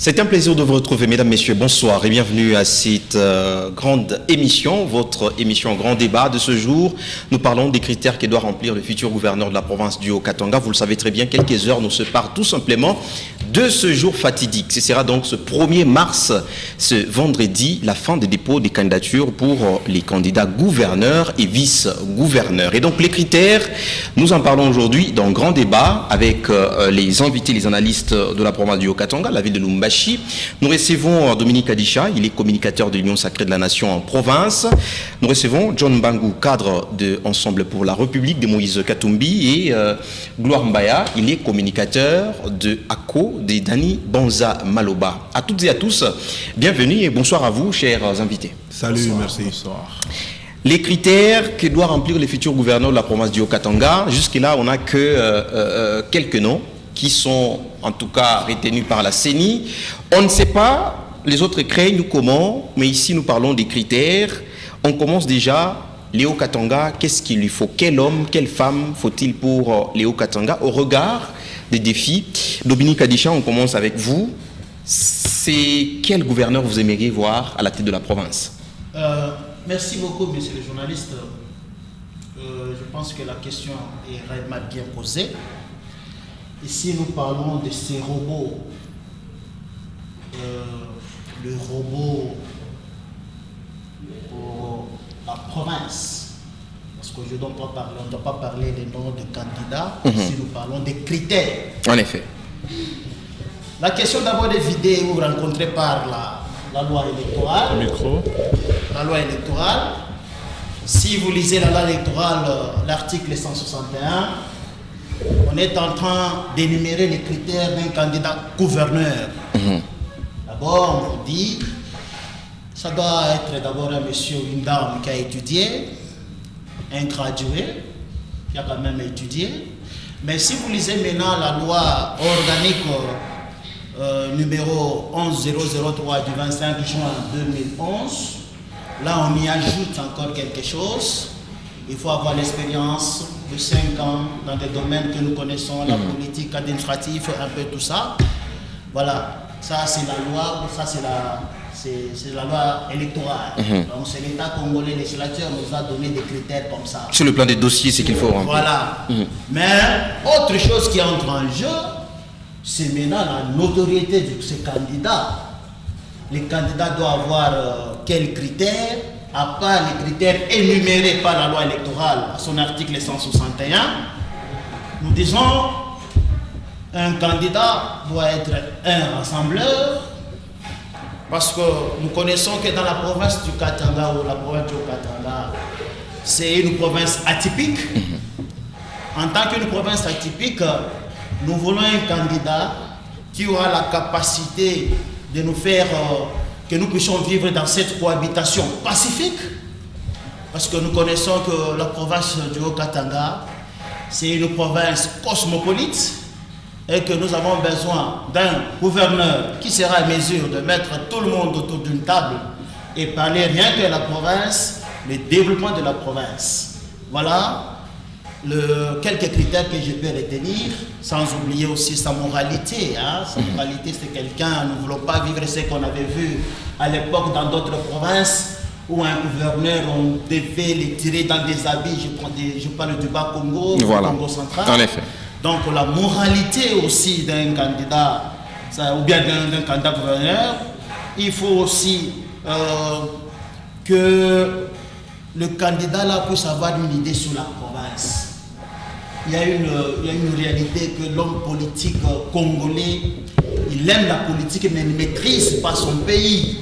C'est un plaisir de vous retrouver, mesdames, messieurs, bonsoir et bienvenue à cette grande émission, votre émission Grand Débat de ce jour. Nous parlons des critères que doit remplir le futur gouverneur de la province du Haut-Katanga. Vous le savez très bien, quelques heures nous séparent tout simplement de ce jour fatidique. Ce sera donc ce 1er mars, ce vendredi, la fin des dépôts des candidatures pour les candidats gouverneurs et vice-gouverneurs. Et donc les critères, nous en parlons aujourd'hui dans Grand Débat avec les invités, les analystes de la province du Haut-Katanga, la ville de Lumbashi. Nous recevons Dominique Adisha, il est communicateur de l'Union Sacrée de la Nation en province. Nous recevons John Mbangou, cadre de Ensemble pour la République de Moïse Katumbi, et Gloire Mbaya, il est communicateur de ACO de Dani Banza Maloba. À toutes et à tous, bienvenue et bonsoir à vous, chers invités. Salut, bonsoir, merci. Bonsoir. Les critères que doit remplir les futurs gouverneurs de la province du Haut-Katanga, jusque-là, on n'a que quelques noms qui sont en tout cas retenus par la CENI. On ne sait pas, les autres craignent comment, mais ici nous parlons des critères. On commence déjà, Léo Katanga, qu'est-ce qu'il lui faut? Quel homme, quelle femme faut-il pour Léo Katanga au regard des défis? Dominique Adisha, on commence avec vous. C'est quel gouverneur vous aimeriez voir à la tête de la province? Merci beaucoup, monsieur le journaliste. Je pense que la question est réellement bien posée. Ici, nous parlons de ces robots. Le robot pour la province. Parce que je ne dois pas parler, on ne doit pas parler des noms de candidats. Ici, nous parlons des critères. En effet. La question d'abord des vidéos rencontrées par la loi électorale. Micro. La loi électorale. Si vous lisez la loi électorale, l'article 161, on est en train d'énumérer les critères d'un candidat gouverneur. D'abord, on vous dit, ça doit être d'abord un monsieur ou une dame qui a étudié, un gradué, qui a quand même étudié. Mais si vous lisez maintenant la loi organique numéro 11003 du 25 juin 2011, là on y ajoute encore quelque chose. Il faut avoir l'expérience de 5 ans dans des domaines que nous connaissons, la politique administrative, un peu tout ça. Voilà, ça c'est la loi, ça c'est la loi électorale. Donc c'est l'État congolais législateur nous a donné des critères comme ça. Sur le plan des dossiers, c'est qu'il faut remplir. Voilà. Mais autre chose qui entre en jeu, c'est maintenant la notoriété de ces candidats. Les candidats doivent avoir quels critères, à part les critères énumérés par la loi électorale à son article 161. Nous disons un candidat doit être un rassembleur, parce que nous connaissons que dans la province du Katanga ou la province du Katanga, c'est une province atypique. En tant qu'une province atypique, nous voulons un candidat qui aura la capacité de nous faire que nous puissions vivre dans cette cohabitation pacifique, parce que nous connaissons que la province du Haut-Katanga, c'est une province cosmopolite et que nous avons besoin d'un gouverneur qui sera à mesure de mettre tout le monde autour d'une table et parler rien que de la province, le développement de la province. Voilà quelques critères que je peux retenir, sans oublier aussi sa moralité. Sa moralité, c'est quelqu'un, nous ne voulons pas vivre ce qu'on avait vu à l'époque dans d'autres provinces, où un gouverneur, on devait les tirer dans des habits, je parle du Bas-Congo, voilà. Du Congo central. En effet. Donc la moralité aussi d'un candidat, ou bien d'un candidat gouverneur, il faut aussi que le candidat là puisse avoir une idée sur la province. Il y a une réalité que l'homme politique congolais, il aime la politique mais il ne maîtrise pas son pays.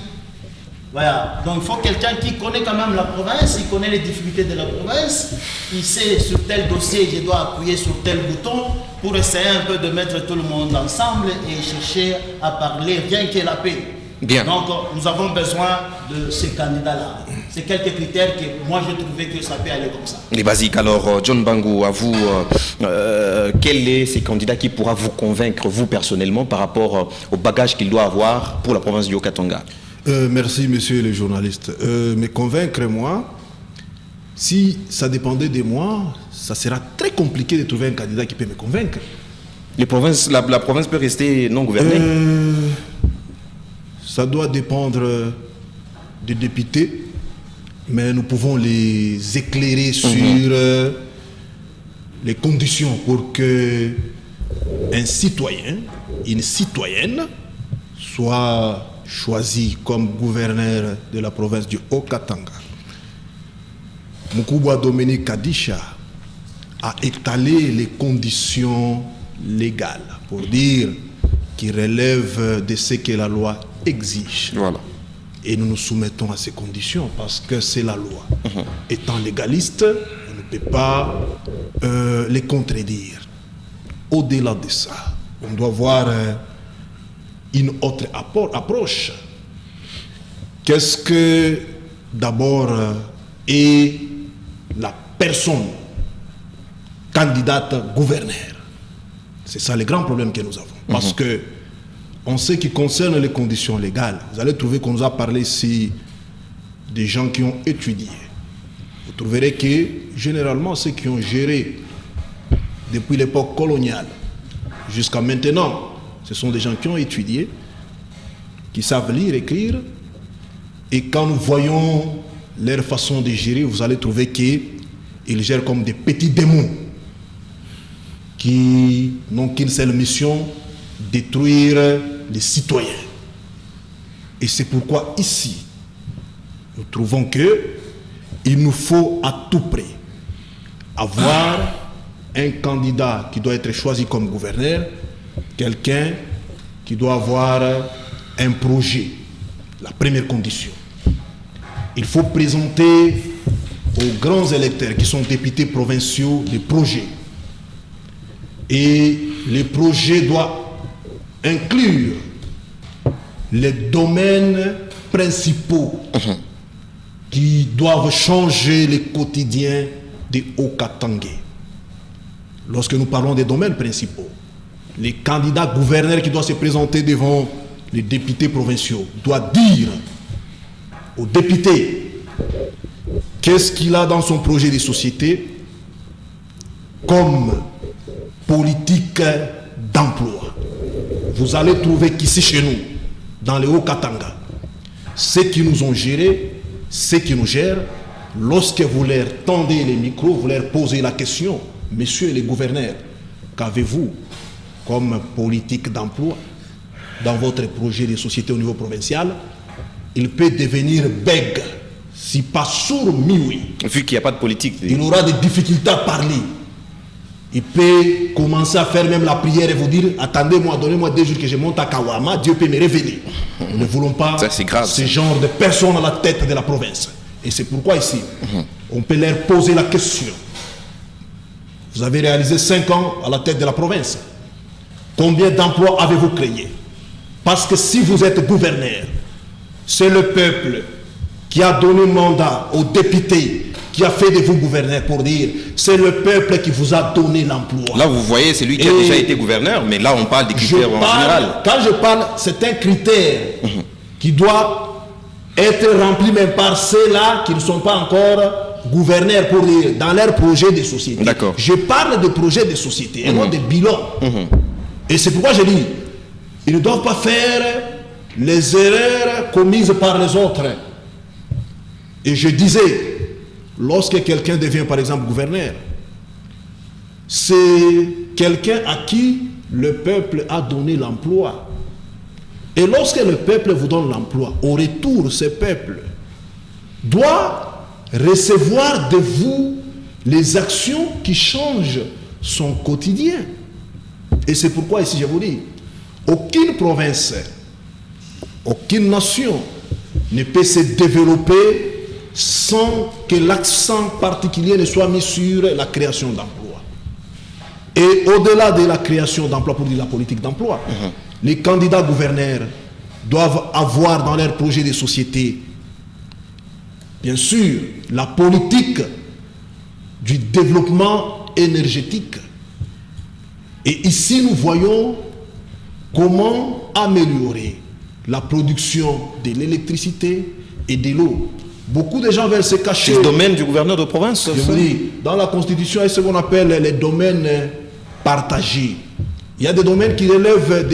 Voilà. Donc il faut quelqu'un qui connaît quand même la province, il connaît les difficultés de la province, il sait sur tel dossier je dois appuyer sur tel bouton pour essayer un peu de mettre tout le monde ensemble et chercher à parler rien que la paix. Bien. Donc nous avons besoin de ces candidats-là. C'est quelques critères que moi je trouvais que ça peut aller comme ça. Les basiques. Alors, John Mbangou, à vous, quel est ces candidats qui pourra vous convaincre, vous personnellement, par rapport au bagage qu'il doit avoir pour la province du Haut-Katanga? Merci, monsieur le journaliste. Me convaincre, moi, si ça dépendait de moi, ça sera très compliqué de trouver un candidat qui peut me convaincre. La province peut rester non gouvernée? ça doit dépendre des députés, mais nous pouvons les éclairer sur les conditions pour que un citoyen, une citoyenne soit choisi comme gouverneur de la province du Haut-Katanga. Mukubwa Dominique Kadisha a étalé les conditions légales pour dire qu'il relève de ce que la loi exige. Voilà. Et nous nous soumettons à ces conditions parce que c'est la loi. Étant légaliste, on ne peut pas les contredire. Au-delà de ça, on doit voir une autre approche. Qu'est-ce que d'abord est la personne candidate gouverneur? C'est ça le grand problème que nous avons. Parce que en ce qui concerne les conditions légales, vous allez trouver qu'on nous a parlé ici des gens qui ont étudié. Vous trouverez que généralement ceux qui ont géré depuis l'époque coloniale jusqu'à maintenant, ce sont des gens qui ont étudié, qui savent lire, écrire, et quand nous voyons leur façon de gérer, vous allez trouver qu'ils gèrent comme des petits démons qui n'ont qu'une seule mission, détruire les citoyens. Et c'est pourquoi ici, nous trouvons qu'il nous faut à tout prix avoir un candidat qui doit être choisi comme gouverneur, quelqu'un qui doit avoir un projet. La première condition. Il faut présenter aux grands électeurs qui sont députés provinciaux des projets. Et les projets doivent inclure les domaines principaux qui doivent changer le quotidien des Haut-Katangais. Lorsque nous parlons des domaines principaux, les candidats gouverneurs qui doivent se présenter devant les députés provinciaux doivent dire aux députés qu'est-ce qu'il a dans son projet de société comme politique d'emploi. Vous allez trouver qu'ici chez nous, dans le Haut-Katanga, ceux qui nous ont gérés, ceux qui nous gèrent, lorsque vous leur tendez les micros, vous leur posez la question, messieurs les gouverneurs, qu'avez-vous comme politique d'emploi dans votre projet de société au niveau provincial? Il peut devenir bègue, si pas sourd, mi-oui. Vu qu'il n'y a pas de politique. Il aura des difficultés à parler. Il peut commencer à faire même la prière et vous dire, attendez-moi, donnez-moi 2 jours que je monte à Kawama, Dieu peut me révéler. Nous ne voulons pas ça, c'est grave, ce genre de personnes à la tête de la province. Et c'est pourquoi ici, on peut leur poser la question. Vous avez réalisé 5 ans à la tête de la province. Combien d'emplois avez-vous créé? Parce que si vous êtes gouverneur, c'est le peuple qui a donné mandat aux députés, qui a fait de vous gouverneur pour dire, c'est le peuple qui vous a donné l'emploi. Là, vous voyez, c'est lui qui a déjà été gouverneur, mais là, on parle des critères en général. Quand je parle, c'est un critère qui doit être rempli même par ceux-là qui ne sont pas encore gouverneurs pour dire, dans leur projet de société. D'accord. Je parle de projet de société et non de bilan. Et c'est pourquoi je dis, ils ne doivent pas faire les erreurs commises par les autres. Et je disais, lorsque quelqu'un devient par exemple gouverneur, c'est quelqu'un à qui le peuple a donné l'emploi. Et lorsque le peuple vous donne l'emploi, au retour, ce peuple doit recevoir de vous les actions qui changent son quotidien. Et c'est pourquoi ici je vous dis, aucune province, aucune nation ne peut se développer sans que l'accent particulier ne soit mis sur la création d'emplois. Et au-delà de la création d'emplois, pour dire la politique d'emploi, les candidats gouverneurs doivent avoir dans leur projet de société, bien sûr, la politique du développement énergétique. Et ici, nous voyons comment améliorer la production de l'électricité et de l'eau. Beaucoup de gens veulent se cacher. C'est le domaine du gouverneur de province. Je vous dis, dans la Constitution, il y a ce qu'on appelle les domaines partagés. Il y a des domaines qui relèvent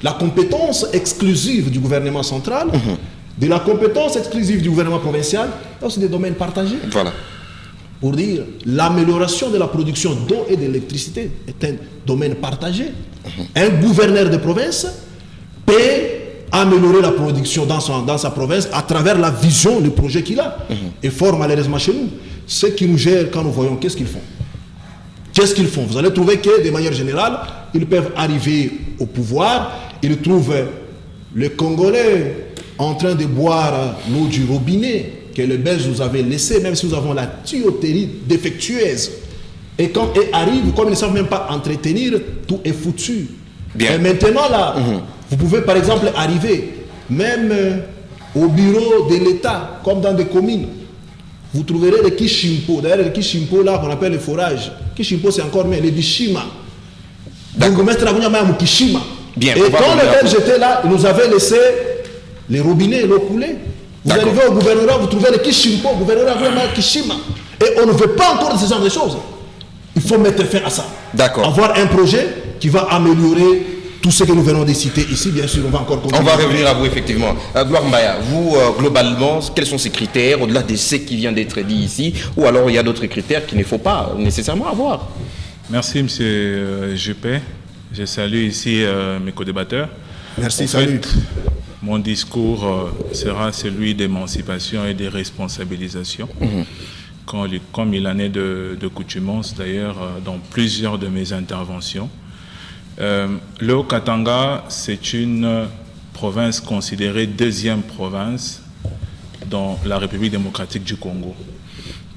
la compétence exclusive du gouvernement central, de la compétence exclusive du gouvernement provincial, c'est des domaines partagés. Voilà. Pour dire, l'amélioration de la production d'eau et d'électricité est un domaine partagé. Un gouverneur de province peut améliorer la production dans sa province à travers la vision, le projet qu'il a. Et fort malheureusement chez nous, ceux qui nous gèrent, quand nous voyons, qu'est-ce qu'ils font? Qu'est-ce qu'ils font? Vous allez trouver que, de manière générale, ils peuvent arriver au pouvoir, ils trouvent les Congolais en train de boire l'eau du robinet que les Belges nous avaient laissé, même si nous avons la tuyauterie défectueuse. Et quand ils arrivent, comme ils ne savent même pas entretenir, tout est foutu. Bien. Et maintenant, là, vous pouvez par exemple arriver, même au bureau de l'État, comme dans des communes, vous trouverez les Kishimpo. D'ailleurs, les Kishimpo, là, qu'on appelle les forages. Kishimpo, c'est encore mieux, les Bishima. Donc, mettre la Kishima. Bien, et quand les Belges étaient là, ils nous avaient laissé les robinets, l'eau coulée. Vous arrivez au gouvernement, vous trouvez les Kishimpo, le gouvernement vraiment Kishima. Et on ne veut pas encore de ce genre de choses. Il faut mettre fin à ça. D'accord. Avoir un projet qui va améliorer tout ce que nous venons de citer ici, bien sûr, on va encore continuer. On va revenir à vous, effectivement. Gloire Mbaya, vous, globalement, quels sont ces critères, au-delà de ce qui vient d'être dit ici, ou alors il y a d'autres critères qu'il ne faut pas nécessairement avoir? Merci, M. Juppé. Je salue ici mes co-débatteurs. Merci, salut. Mon discours sera celui d'émancipation et de responsabilisation, comme il en est de coutumance d'ailleurs dans plusieurs de mes interventions. Le Haut-Katanga, c'est une province considérée deuxième province dans la République démocratique du Congo.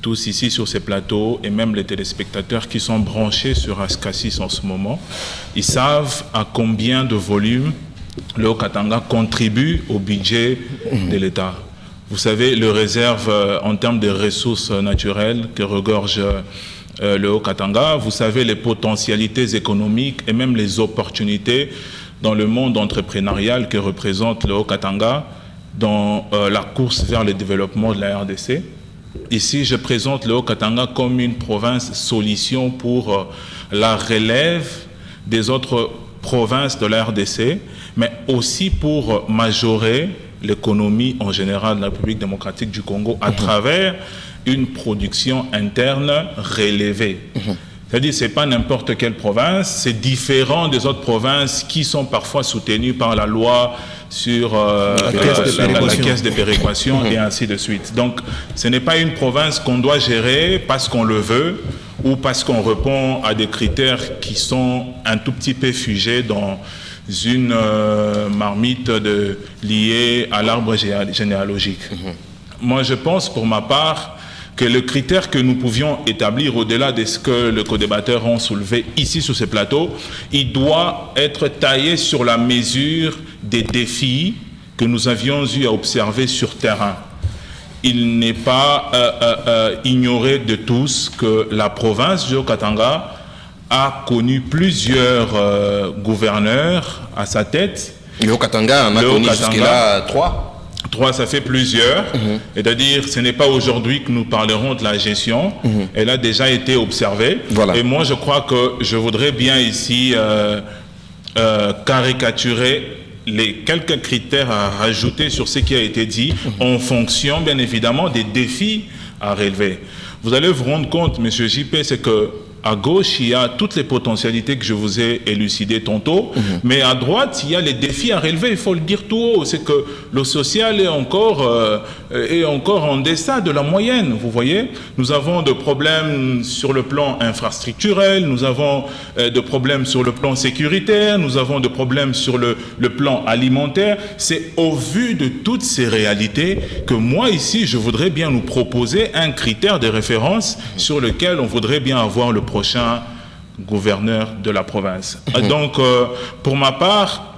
Tous ici sur ces plateaux, et même les téléspectateurs qui sont branchés sur Askassis en ce moment, ils savent à combien de volume le Haut-Katanga contribue au budget de l'État. Vous savez, le réserve en termes de ressources naturelles que regorge le Haut-Katanga, vous savez les potentialités économiques et même les opportunités dans le monde entrepreneurial que représente le Haut-Katanga dans la course vers le développement de la RDC. Ici, je présente le Haut-Katanga comme une province solution pour la relève des autres provinces de la RDC, mais aussi pour majorer l'économie en général de la République démocratique du Congo à travers une production interne relevée. C'est-à-dire, ce n'est pas n'importe quelle province, c'est différent des autres provinces qui sont parfois soutenues par la loi sur la caisse de péréquation et ainsi de suite. Donc, ce n'est pas une province qu'on doit gérer parce qu'on le veut ou parce qu'on répond à des critères qui sont un tout petit peu figés dans une marmite liée à l'arbre généalogique. Moi, je pense pour ma part que le critère que nous pouvions établir au-delà de ce que les co-débatteurs ont soulevé ici sur ce plateau, il doit être taillé sur la mesure des défis que nous avions eu à observer sur terrain. Il n'est pas ignoré de tous que la province du Haut-Katanga a connu plusieurs gouverneurs à sa tête. Le Haut-Katanga en a connu jusque-là 3. 3, ça fait plusieurs. C'est-à-dire, ce n'est pas aujourd'hui que nous parlerons de la gestion. Elle a déjà été observée. Voilà. Et moi, je crois que je voudrais bien ici caricaturer les quelques critères à rajouter sur ce qui a été dit en fonction, bien évidemment, des défis à relever. Vous allez vous rendre compte, M. JP, c'est que à gauche, il y a toutes les potentialités que je vous ai élucidées tantôt, mais à droite, il y a les défis à relever, il faut le dire tout haut, c'est que le social est encore en deçà de la moyenne, vous voyez. Nous avons des problèmes sur le plan infrastructurel, nous avons des problèmes sur le plan sécuritaire, nous avons des problèmes sur le plan alimentaire. C'est au vu de toutes ces réalités que moi, ici, je voudrais bien nous proposer un critère de référence sur lequel on voudrait bien avoir le prochain gouverneur de la province. Donc, pour ma part,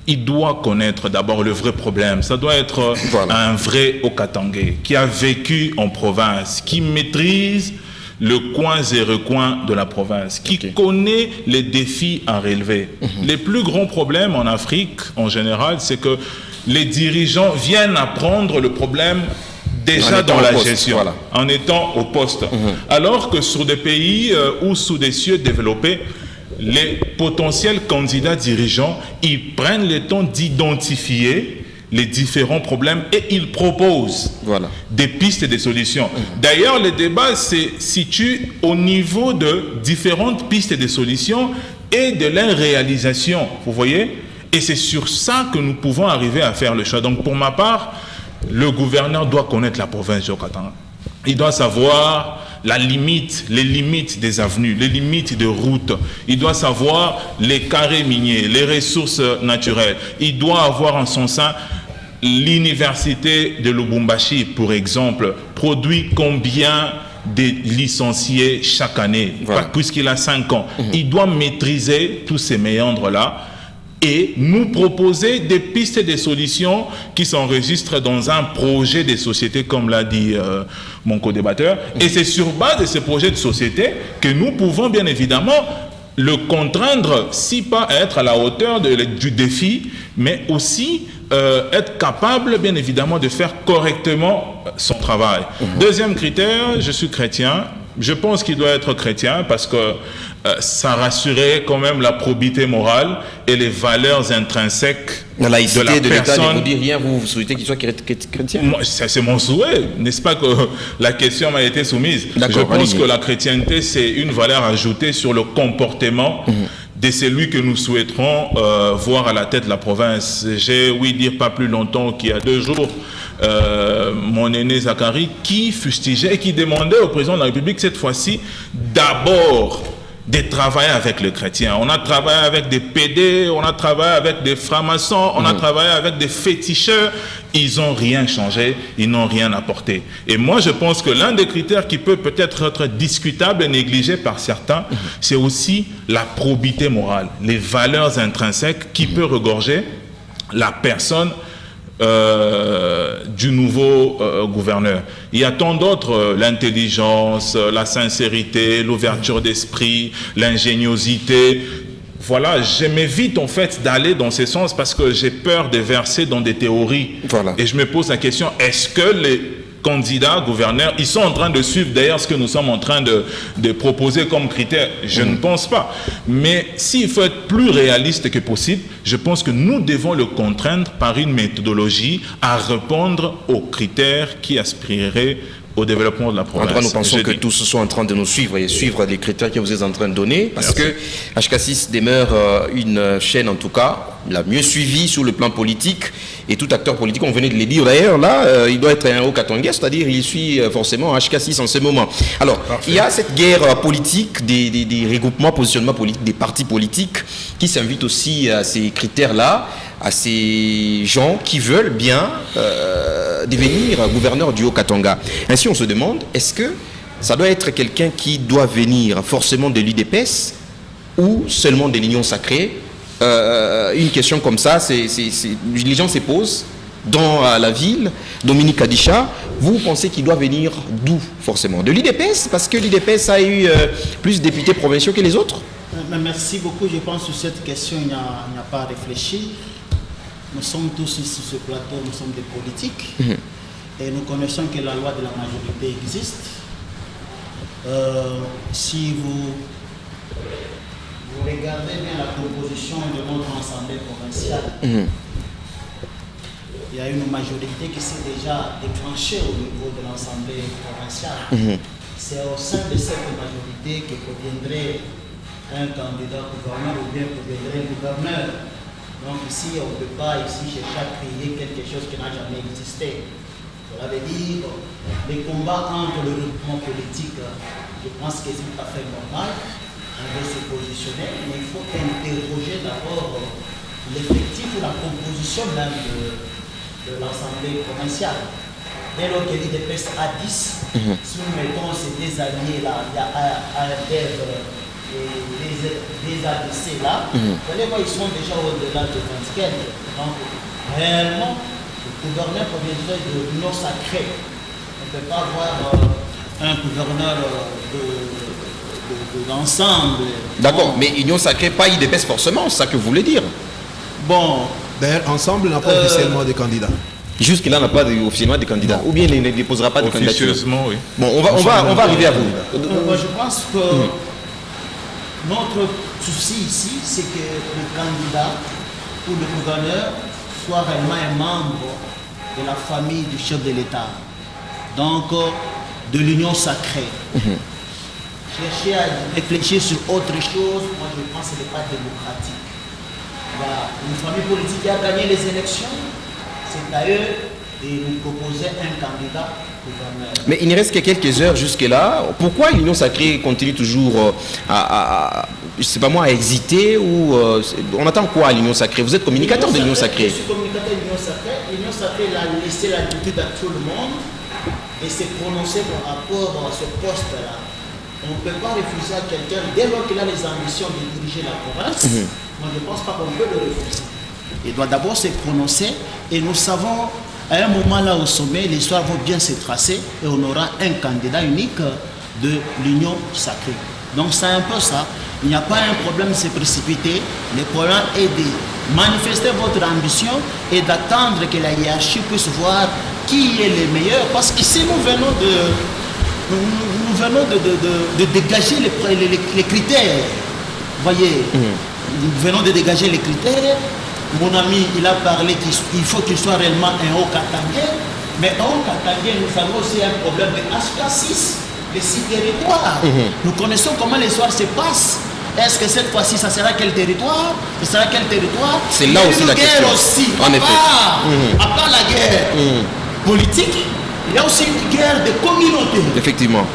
il doit connaître d'abord le vrai problème. Ça doit être un vrai Haut-Katangais qui a vécu en province, qui maîtrise le coin et recoin de la province, qui connaît les défis à relever. Les plus grands problèmes en Afrique, en général, c'est que les dirigeants viennent apprendre le problème déjà dans la gestion, en étant au poste. Alors que sur des pays ou sous des cieux développés, les potentiels candidats dirigeants, ils prennent le temps d'identifier les différents problèmes et ils proposent des pistes et des solutions. D'ailleurs, le débat se situe au niveau de différentes pistes et des solutions et de leur réalisation, vous voyez? Et c'est sur ça que nous pouvons arriver à faire le choix. Donc, pour ma part, le gouverneur doit connaître la province du Haut-Katanga. Il doit savoir les limites des avenues, les limites des routes. Il doit savoir les carrés miniers, les ressources naturelles. Il doit avoir en son sein l'université de Lubumbashi, pour exemple, produit combien de licenciés chaque année, puisqu'il a 5 ans. Il doit maîtriser tous ces méandres-là et nous proposer des pistes et des solutions qui s'enregistrent dans un projet de société, comme l'a dit mon co-débatteur. Et c'est sur base de ce projet de société que nous pouvons bien évidemment le contraindre, si pas à être à la hauteur du défi, mais aussi être capable, bien évidemment, de faire correctement son travail. Deuxième critère, je suis chrétien. Je pense qu'il doit être chrétien parce que ça rassurait quand même la probité morale et les valeurs intrinsèques la laïcité de la de l'État personne. ne vous dit rien, vous souhaitez qu'il soit chrétien? C'est mon souhait, n'est-ce pas que la question m'a été soumise. Je pense que la chrétienté, c'est une valeur ajoutée sur le comportement de celui que nous souhaiterons voir à la tête de la province. J'ai ouï dire pas plus longtemps qu'il y a 2 jours, mon aîné Zachary, qui fustigeait et qui demandait au président de la République cette fois-ci d'abord de travailler avec les chrétiens. On a travaillé avec des PD, on a travaillé avec des francs-maçons, on a travaillé avec des féticheurs. Ils n'ont rien changé, ils n'ont rien apporté. Et moi, je pense que l'un des critères qui peut peut-être être discutable et négligé par certains, c'est aussi la probité morale, les valeurs intrinsèques qui peut regorger la personne du nouveau gouverneur. Il y a tant d'autres, l'intelligence, la sincérité, l'ouverture d'esprit, l'ingéniosité. Voilà, je m'évite en fait d'aller dans ce sens parce que j'ai peur de verser dans des théories. Et je me pose la question, est-ce que les candidats gouverneurs, ils sont en train de suivre d'ailleurs ce que nous sommes en train de proposer comme critère? Je ne pense pas. Mais s'il faut être plus réaliste que possible, je pense que nous devons le contraindre par une méthodologie à répondre aux critères qui aspireraient au développement de la province. En tout cas, nous pensons que tous sont en train de nous suivre et suivre les critères que vous êtes en train de donner, parce que HK6 demeure une chaîne, en tout cas, la mieux suivie sur le plan politique, et tout acteur politique, on venait de le dire d'ailleurs, là, il doit être un Haut-Katangais, c'est-à-dire il suit forcément HK6 en ce moment. Alors, il y a cette guerre politique, des regroupements, positionnements politiques, des partis politiques, qui s'invitent aussi à ces critères-là, à ces gens qui veulent bien devenir gouverneur du Haut-Katanga. Ainsi, on se demande, est-ce que ça doit être quelqu'un qui doit venir forcément de l'UDPS ou seulement de l'Union sacrée? Une question comme ça, les gens se posent dans la ville. Dominique Adisha, vous pensez qu'il doit venir d'où forcément? De l'UDPS? Parce que l'UDPS a eu plus de députés provinciaux que les autres? Merci beaucoup. Je pense que sur cette question, il n'y a pas à réfléchir. Nous sommes tous ici sur ce plateau, nous sommes des politiques. Et nous connaissons que la loi de la majorité existe. Si vous regardez bien la composition de notre assemblée provinciale, il y a une majorité qui s'est déjà déclenchée au niveau de l'assemblée provinciale. C'est au sein de cette majorité que proviendrait un candidat gouverneur ou bien proviendrait un gouverneur. Donc ici, on ne peut pas chercher à créer quelque chose qui n'a jamais existé. Cela veut dire les combats entre le regroupement politique, je pense que c'est tout à fait normal. On veut se positionner, mais il faut interroger d'abord l'effectif ou la composition même de l'Assemblée provinciale. Dès lors que l'IDPS a 10, si nous mettons ces deux alliés-là, il y a ARDEV et des ADC là, vous allez voir, ils sont déjà au-delà de 24. Donc, réellement, le gouverneur provincial de l'Union sacrée, on ne peut pas avoir un gouverneur de l'ensemble. D'accord, mais Union sacrée, pas IDPS forcément, c'est ça que vous voulez dire? Bon. D'ailleurs, ensemble n'a pas officiellement des candidats. Jusque-là, on n'a pas officiellement des candidats. Ou bien il ne déposera pas de candidature. Officieusement, oui. Bon, on va arriver à vous. Moi, je pense que Notre souci ici, c'est que le candidat ou le gouverneur soit réellement un membre de la famille du chef de l'État. Donc, de l'union sacrée. Chercher à réfléchir sur autre chose, moi je pense que ce n'est pas démocratique. Voilà. Une famille politique qui a gagné les élections, c'est à eux de nous proposer un candidat gouverneur. Mais il ne reste que quelques heures jusque-là. Pourquoi l'Union sacrée continue toujours je sais pas moi, à hésiter ou on attend quoi à l'Union sacrée? Vous êtes communicateur de l'Union sacrée. Je suis communicateur de l'Union sacrée. L'Union sacrée a laissé l'attitude à tout le monde et s'est prononcé par rapport à ce poste-là. On ne peut pas refuser à quelqu'un dès lors qu'il a les ambitions de diriger la province. Moi, je ne pense pas qu'on peut le refuser. Il doit d'abord se prononcer et nous savons, à un moment là au sommet, l'histoire va bien se tracer et on aura un candidat unique de l'Union sacrée. Donc c'est un peu ça. Il n'y a pas un problème de se précipiter. Le problème est de manifester votre ambition et d'attendre que la hiérarchie puisse voir qui est le meilleur. Parce qu'ici, nous venons de dégager les critères. Voyez, nous venons de dégager les critères. Mon ami, il a parlé qu'il faut qu'il soit réellement un Haut-Katangais. Mais un Haut-Katangais, nous avons aussi un problème de HK6, les 6 territoires. Nous connaissons comment l'histoire se passe. Est-ce que cette fois-ci, ça sera quel territoire? Ce sera quel territoire? C'est là aussi la question. Aussi, en effet. À part la guerre politique, il y a aussi une guerre de communauté. Effectivement.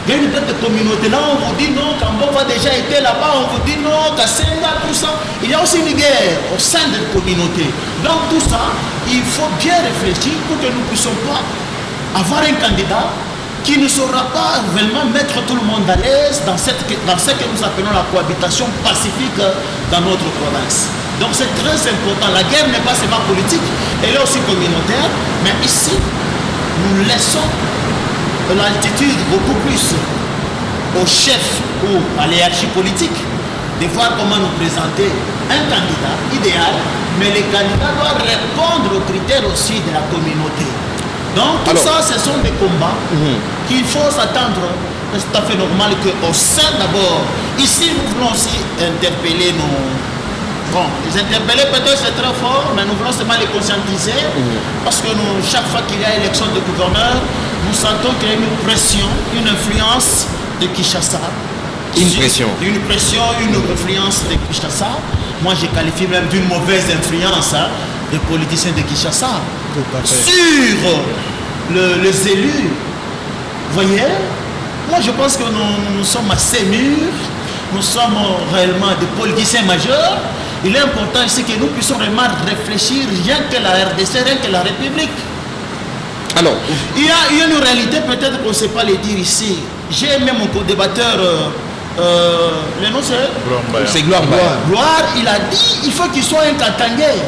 Il y a une guerre de communauté. Là, on vous dit non, Kambon a déjà été là-bas, on vous dit non, Kassenga, tout ça. Il y a aussi une guerre au sein de la communauté. Donc tout ça, il faut bien réfléchir pour que nous ne puissions pas avoir un candidat qui ne saura pas vraiment mettre tout le monde à l'aise dans ce que nous appelons la cohabitation pacifique dans notre province. Donc c'est très important. La guerre n'est pas seulement politique, elle est aussi communautaire, mais ici, nous laissons l'altitude beaucoup plus au chef ou à l'hierarchie politique de voir comment nous présenter un candidat idéal, mais les candidats doivent répondre aux critères aussi de la communauté. Donc tout ça, ce sont des combats qu'il faut s'attendre. C'est tout à fait normal qu'au sein d'abord, ici nous voulons aussi interpeller nos... Bon, les interpeller peut-être c'est très fort, mais nous voulons seulement les conscientiser parce que nous, chaque fois qu'il y a élection de gouverneur, nous sentons qu'il y a une pression, une influence de Kinshasa. Une pression, une influence de Kinshasa. Moi, je qualifie même d'une mauvaise influence des politiciens de Kinshasa sur les élus. Vous voyez, moi, je pense que nous sommes assez mûrs, nous sommes réellement des politiciens majeurs. Il est important ici que nous puissions vraiment réfléchir rien que la RDC, rien que la République. Alors, il y a une réalité, peut-être qu'on ne sait pas le dire ici. J'ai aimé mon co-débatteur, le nom c'est Gloire. Gloire, il a dit il faut qu'il soit un Katangais.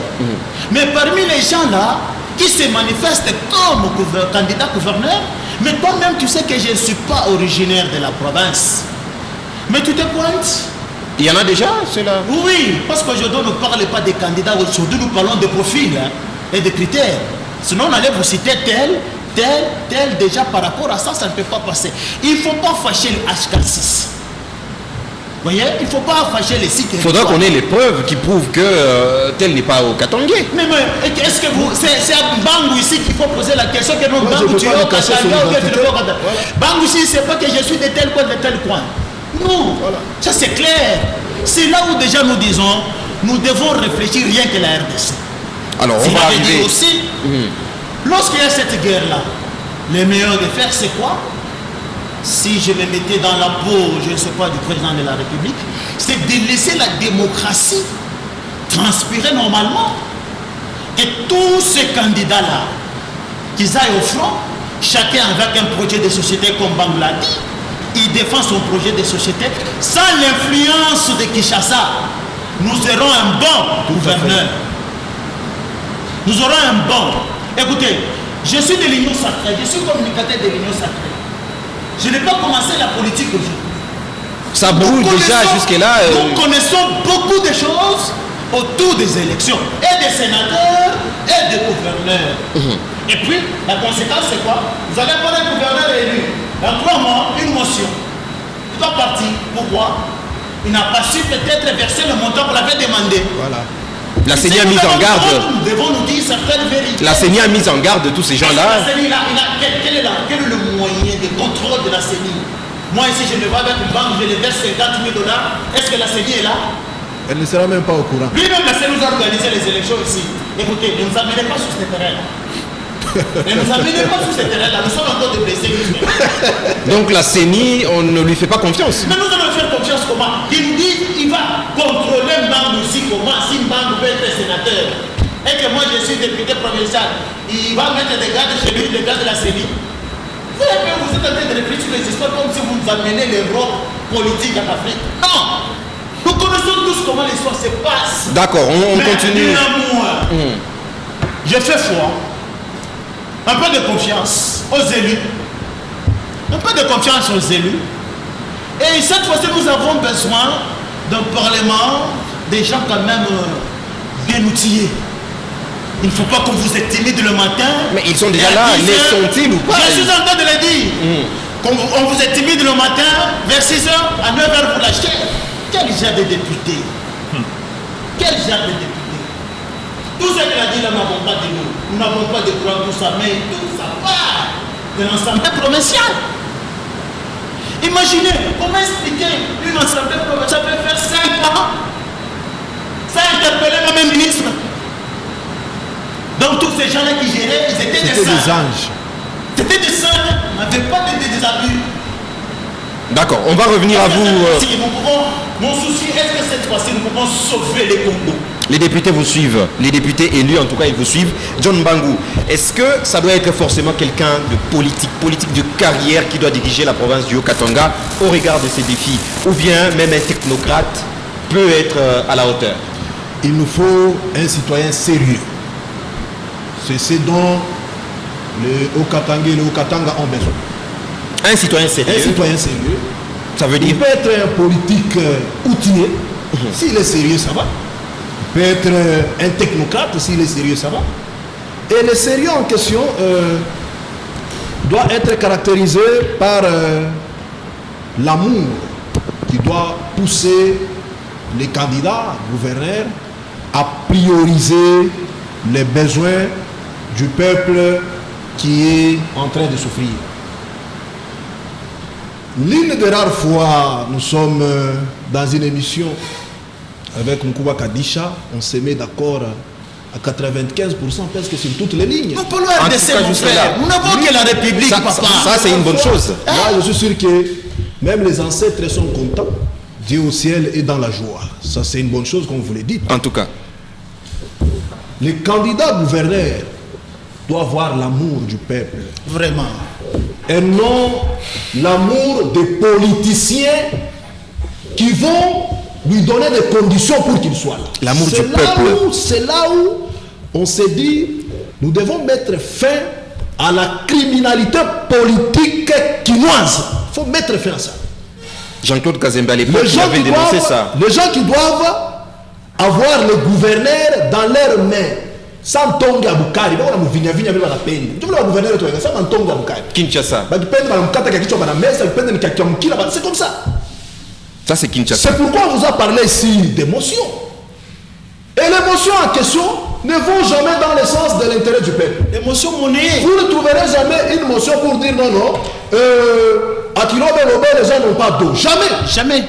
Mais parmi les gens là, qui se manifestent comme candidat gouverneur, mais toi-même tu sais que je ne suis pas originaire de la province. Mais tu te pointes. Il y en a déjà, ceux-là? Oui, parce qu'aujourd'hui on ne parle pas des candidats, aujourd'hui nous parlons de profils et de critères. Sinon on allait vous citer tel, déjà par rapport à ça, ça ne peut pas passer. Il ne faut pas fâcher le HK6. Vous voyez, il ne faut pas fâcher les sites. Il faudra qu'on ait les preuves qui prouvent que tel n'est pas au Katangais. Mais est-ce que vous... C'est à Bangou ici qu'il faut poser la question que non, Bangou tu es au Katanga ou bien tu n'es pas au Katanga. Bangou ici, c'est pas que je suis de tel coin, de tel coin. Non, ça c'est clair. C'est là où déjà nous disons, nous devons réfléchir rien que la RDC. Alors on va arriver aussi, lorsqu'il y a cette guerre-là, le meilleur de faire c'est quoi? Si je me mettais dans la peau, je ne sais pas, du président de la République, c'est de laisser la démocratie transpirer normalement. Et tous ces candidats-là, qu'ils aillent au front, chacun avec un projet de société comme Bangladesh, il défend son projet de société sans l'influence de Kinshasa. Nous serons un bon gouverneur. Nous aurons un bon. Écoutez, je suis de l'Union sacrée, je suis communicateur de l'Union sacrée. Je n'ai pas commencé la politique aujourd'hui. Ça brûle déjà jusque-là. Nous connaissons beaucoup de choses autour des élections, et des sénateurs, et des gouverneurs. Et puis, la conséquence, c'est quoi? Vous allez avoir un gouverneur élu. Dans 3 mois, une motion. Il doit partir. Pourquoi? Il n'a pas su peut-être verser le montant qu'on l'avait demandé. Voilà. La CENI a mis en garde. Nous devons nous dire certaines vérités. La CENI a mis en garde tous ces gens-là. La CENI, quel est le moyen de contrôle de la CENI? Moi ici, je me vais avec une banque, je les verse 50 000 $. Est-ce que la CENI est là? Elle ne sera même pas au courant. Lui-même, la CENI nous a organisé les élections ici. Écoutez, ne nous amenez pas sur ce terrain-là. Ne nous amenez pas sur ce terrain-là. Nous sommes encore des blessés. Donc la CENI, on ne lui fait pas confiance. Mais nous allons faire confiance comment? Il nous dit il va contrôler une banque aussi comment, si une banque peut être sénateur. Et que moi je suis député provincial, il va mettre des gars de chez lui, des gars de la CENI. Vous êtes en train de réfléchir sur les histoires comme si vous nous amenez l'Europe politique en Afrique. Non! Nous connaissons tous comment l'histoire se passe. D'accord, on Mais continue. Je fais foi. Un peu de confiance aux élus. Un peu de confiance aux élus. Et cette fois-ci, nous avons besoin d'un parlement, des gens quand même bien outillés. Il ne faut pas qu'on vous ait timide le matin. Mais ils sont déjà là, les sont-ils ou pas? Je suis en train de le dire. On vous est timide le matin, vers 6h, à 9h, vous l'achetez. Quel genre de député? Quel genre de député? Tout ce qu'il a dit là, nous n'avons pas de nous. Nous n'avons pas de droit, tout ça, mais tout ça part de l'Assemblée provinciale. Imaginez, comment expliquer une Assemblée provinciale peut faire 5 ans sans interpeller même un ministre? Donc tous ces gens-là qui géraient, ils étaient des anges. C'était des singes, n'avaient pas des abus. D'accord, on va revenir à vous. Mon souci, est-ce que cette fois-ci nous pouvons sauver les Congo? Les députés vous suivent, les députés élus en tout cas ils vous suivent. John Bangou, est-ce que ça doit être forcément quelqu'un de politique de carrière qui doit diriger la province du Haut-Katanga au regard de ces défis? Ou bien même un technocrate peut être à la hauteur? Il nous faut un citoyen sérieux. C'est ce dont le Haut-Katanga et le Haut-Katanga ont besoin. Un citoyen sérieux? Un citoyen sérieux. Ça veut dire? Il peut être un politique outillé. S'il est sérieux, ça va. Il peut être un technocrate. S'il est sérieux, ça va. Et le sérieux en question doit être caractérisé par l'amour qui doit pousser les candidats gouverneurs à prioriser les besoins du peuple qui est en train de souffrir. L'une des rares fois, nous sommes dans une émission avec Mkouba Kadisha, on se met d'accord à 95% parce que sur toutes les lignes. Nous parlons RDC, mon frère. Nous n'avons que la République, papa. Ça c'est une bonne chose. Moi, je suis sûr que même les ancêtres sont contents. Dieu au ciel est dans la joie. Ça, c'est une bonne chose, comme vous le dites. En tout cas. Les candidats gouverneurs doivent avoir l'amour du peuple. Vraiment. Et non l'amour des politiciens qui vont lui donner des conditions pour qu'il soit là. L'amour du peuple. C'est là où on s'est dit, nous devons mettre fin à la criminalité politique quinoise. Il faut mettre fin à ça. Jean-Claude Kazembe à l'époque, il avait dénoncé ça. Les gens qui doivent avoir le gouverneur dans leurs mains. Sans tonga à Bukari, on a mouvinya vinya bila la peine. Tu veux le gouverneur toi, ça man tonga à Bukari. Kinshasa. Bah tu peine dans le kata kichwa bana mesa, tu peine dans kichwa mkila, c'est comme ça. Ça c'est Kinshasa. C'est pourquoi on vous a parlé ici d'émotion. Et l'émotion en question ne vont jamais dans le sens de l'intérêt du peuple. L'émotion monnaie. Vous ne trouverez jamais une motion pour dire non, non. À Kilobe Lobe, les gens n'ont pas d'eau. Jamais. Jamais.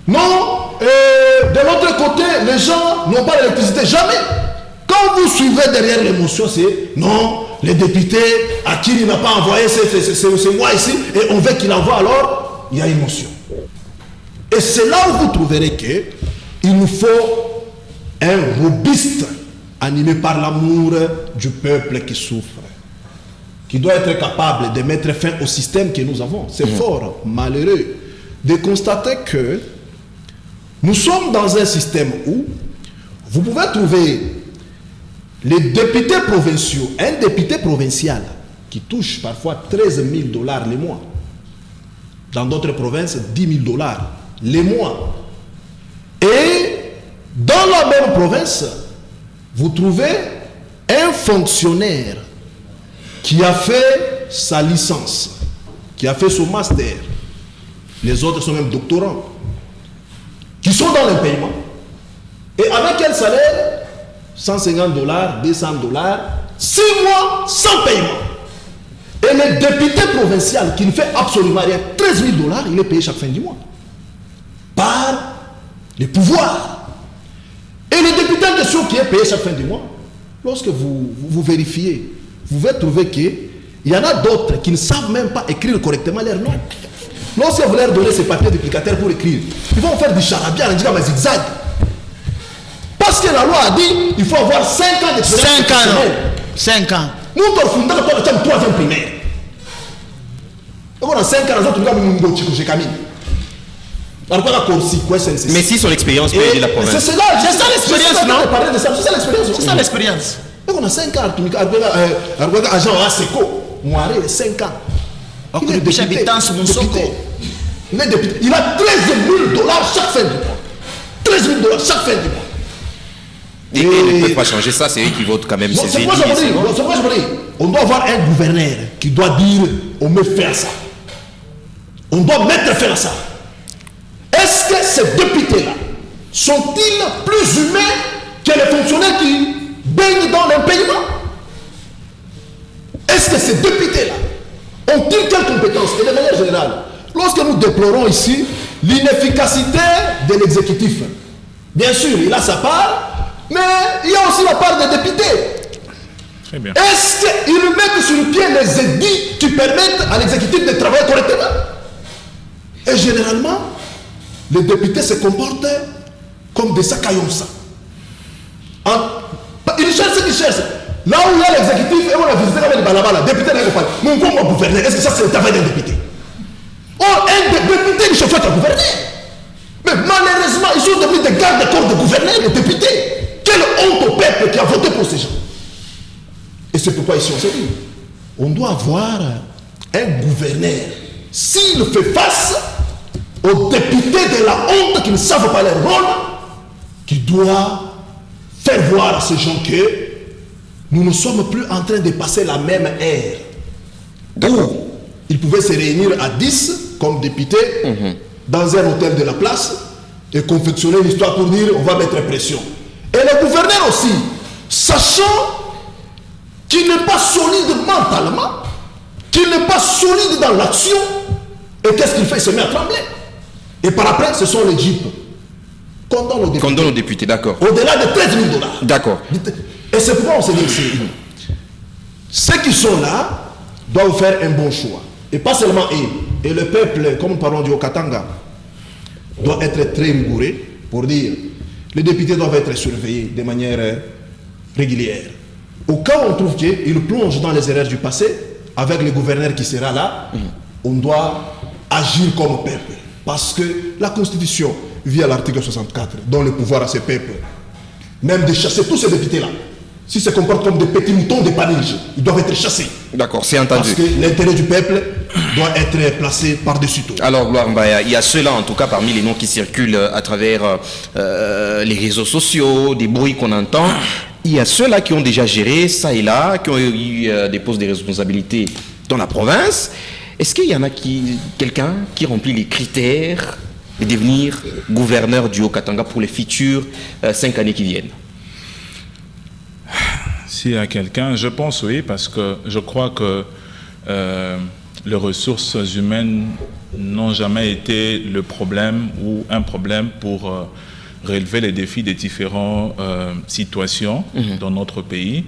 Non. De l'autre côté, les gens n'ont pas d'électricité. Jamais. Quand vous suivez derrière l'émotion, c'est non, les députés à qui il n'a pas envoyé, c'est moi ici, et on veut qu'il envoie, alors il y a émotion. Et c'est là où vous trouverez qu'il nous faut un robuste animé par l'amour du peuple qui souffre, qui doit être capable de mettre fin au système que nous avons. C'est fort malheureux de constater que nous sommes dans un système où vous pouvez trouver les députés provinciaux, un député provincial qui touche parfois 13 000 $ les mois, dans d'autres provinces 10 000 $ les mois. Et dans la même province, vous trouvez un fonctionnaire qui a fait sa licence, qui a fait son master. Les autres sont même doctorants. qui sont dans l'impayement, et avec quel salaire? $150, $200, 6 mois sans paiement. Et le député provincial qui ne fait absolument rien, $13 000, il est payé chaque fin du mois. Par les pouvoirs. Et le député en question qui est payé chaque fin du mois, lorsque vous vérifiez, vous allez trouver qu'il y en a d'autres qui ne savent même pas écrire correctement leur nom. Lorsque vous leur donnez ces papiers duplicataires pour écrire, ils vont faire du charabia, en disant mais zigzag. Parce que la loi a dit qu'il faut avoir 5 ans d'expérience. 5 ans. 5 ans. Nous, on a 3e primaire. Donc, on a 5 ans, nous avons chez Camille. Mais si son expérience peut aider la province. C'est ça l'expérience, non? C'est ça l'expérience. C'est ça l'expérience. Donc, on a 5 ans. Agent ASECO, Moiré, 5 ans. Il est député. Il est député. Il a $13 000 chaque fin du mois. $13 000 chaque fin du mois. Et ils ne peuvent pas changer ça, c'est eux qui votent quand même. C'est quoi je veux dire? On doit avoir un gouverneur qui doit dire on met fin à ça. On doit mettre fin à ça. Est-ce que ces députés-là sont-ils plus humains que les fonctionnaires qui baignent dans l'impayement? Est-ce que ces députés-là ont-ils quelles compétences? Et de manière générale, lorsque nous déplorons ici l'inefficacité de l'exécutif, bien sûr, il a sa part, mais il y a aussi la part des députés. Très bien. Est-ce qu'ils mettent sur le pied les édits qui permettent à l'exécutif de travailler correctement? Et généralement, les députés se comportent comme des sacaillons. Ils cherchent ce qu'ils cherchent. Là où il y a l'exécutif, et on a visité avec les balabala, député n'a pas dit, mon comme gouverneur, est-ce que ça c'est le travail d'un député? Or, un député, il se fait un gouverneur. Mais malheureusement, ils sont devenus des gardes-corps de gouverneurs, les députés. Quelle honte au peuple qui a voté pour ces gens. Et c'est pourquoi ici on s'est dit, on doit avoir un gouverneur. S'il fait face aux députés de la honte qui ne savent pas leur rôle, qui doit faire voir à ces gens que nous ne sommes plus en train de passer la même ère. Où ils pouvaient se réunir à 10 comme députés dans un hôtel de la place et confectionner une histoire pour dire on va mettre pression. Et le gouverneur aussi, sachant qu'il n'est pas solide mentalement, qu'il n'est pas solide dans l'action, et qu'est-ce qu'il fait? Il se met à trembler. Et par après, ce sont les jeeps. Condamne aux députés, d'accord. Au-delà de $13 000. D'accord. Et c'est pourquoi on s'est dit ici. Ceux qui sont là doivent faire un bon choix. Et pas seulement eux. Et le peuple, comme nous parlons du Haut-Katanga, doit être très rigoureux pour dire les députés doivent être surveillés de manière régulière. Au cas où on trouve qu'ils plongent dans les erreurs du passé, avec le gouverneur qui sera là, on doit agir comme peuple. Parce que la Constitution, via l'article 64, donne le pouvoir à ce peuple, même de chasser tous ces députés-là. S'ils se comportent comme des petits moutons de Panige, ils doivent être chassés. D'accord, c'est entendu. Parce que l'intérêt du peuple doit être placé par-dessus tout. Alors, Gloire Mbaya, il y a ceux-là, en tout cas, parmi les noms qui circulent à travers les réseaux sociaux, des bruits qu'on entend. Il y a ceux-là qui ont déjà géré ça et là, qui ont eu des postes de responsabilité dans la province. Est-ce qu'il y en a quelqu'un qui remplit les critères de devenir gouverneur du Haut-Katanga pour les futures 5 années qui viennent? S'il y a quelqu'un, je pense oui, parce que je crois que les ressources humaines n'ont jamais été le problème ou un problème pour relever les défis des différentes situations dans notre pays.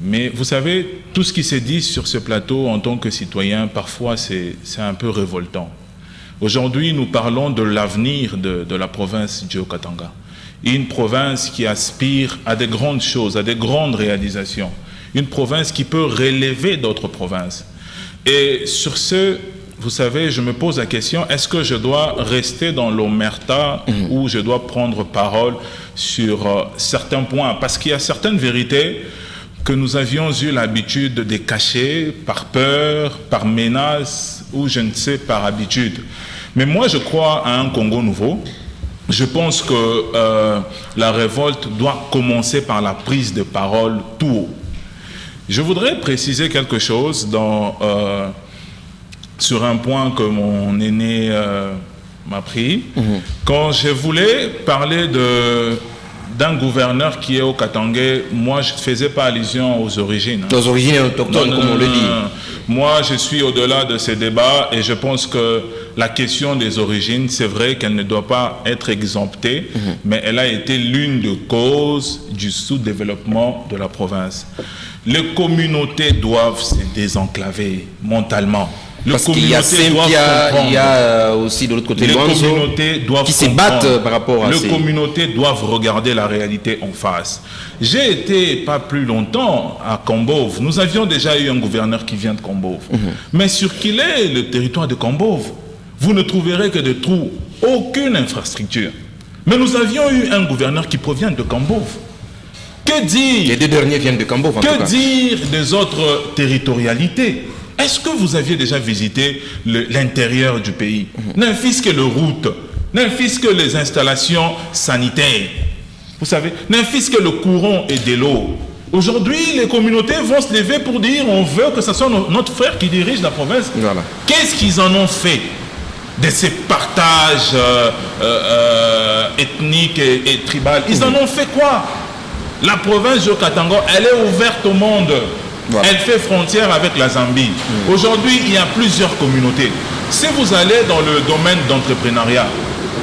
Mais vous savez, tout ce qui se dit sur ce plateau en tant que citoyen, parfois c'est un peu révoltant. Aujourd'hui, nous parlons de l'avenir de la province du Haut-Katanga. Une province qui aspire à des grandes choses, à des grandes réalisations. Une province qui peut relever d'autres provinces. Et sur ce, vous savez, je me pose la question, est-ce que je dois rester dans l'omerta ou je dois prendre parole sur certains points? Parce qu'il y a certaines vérités que nous avions eu l'habitude de cacher par peur, par menace ou je ne sais, par habitude. Mais moi, je crois à un Congo nouveau. Je pense que la révolte doit commencer par la prise de parole tout haut. Je voudrais préciser quelque chose sur un point que mon aîné m'a pris quand je voulais parler d'un gouverneur qui est au Katanga. Moi, je ne faisais pas allusion aux origines. Aux origines autochtones, comme on le dit. Moi, je suis au-delà de ces débats et je pense que la question des origines, c'est vrai qu'elle ne doit pas être exemptée, mais elle a été l'une des causes du sous-développement de la province. Les communautés doivent se désenclaver mentalement. Parce qu'il y a Sempia, il y a aussi de l'autre côté les Luanzo, communautés doivent qui se battent par rapport à les ces... communautés doivent regarder la réalité en face. J'ai été pas plus longtemps à Kambove. Nous avions déjà eu un gouverneur qui vient de Kambove. Mais sur qu'il est le territoire de Kambove, vous ne trouverez que des trous, aucune infrastructure. Mais nous avions eu un gouverneur qui provient de Kambove. Que dire? Les deux derniers viennent de Kambove, en tout cas. Que dire des autres territorialités? Est-ce que vous aviez déjà visité l'intérieur du pays? N'en fût-ce que les routes, n'en fût-ce que les installations sanitaires. Vous savez, n'en fût-ce que le courant et de l'eau. Aujourd'hui, les communautés vont se lever pour dire on veut que ce soit notre frère qui dirige la province. Voilà. Qu'est-ce qu'ils en ont fait de ces partages ethniques et tribaux? Ils en ont fait quoi? La province de Katanga, elle est ouverte au monde. Voilà. Elle fait frontière avec la Zambie. Aujourd'hui, il y a plusieurs communautés. Si vous allez dans le domaine d'entrepreneuriat,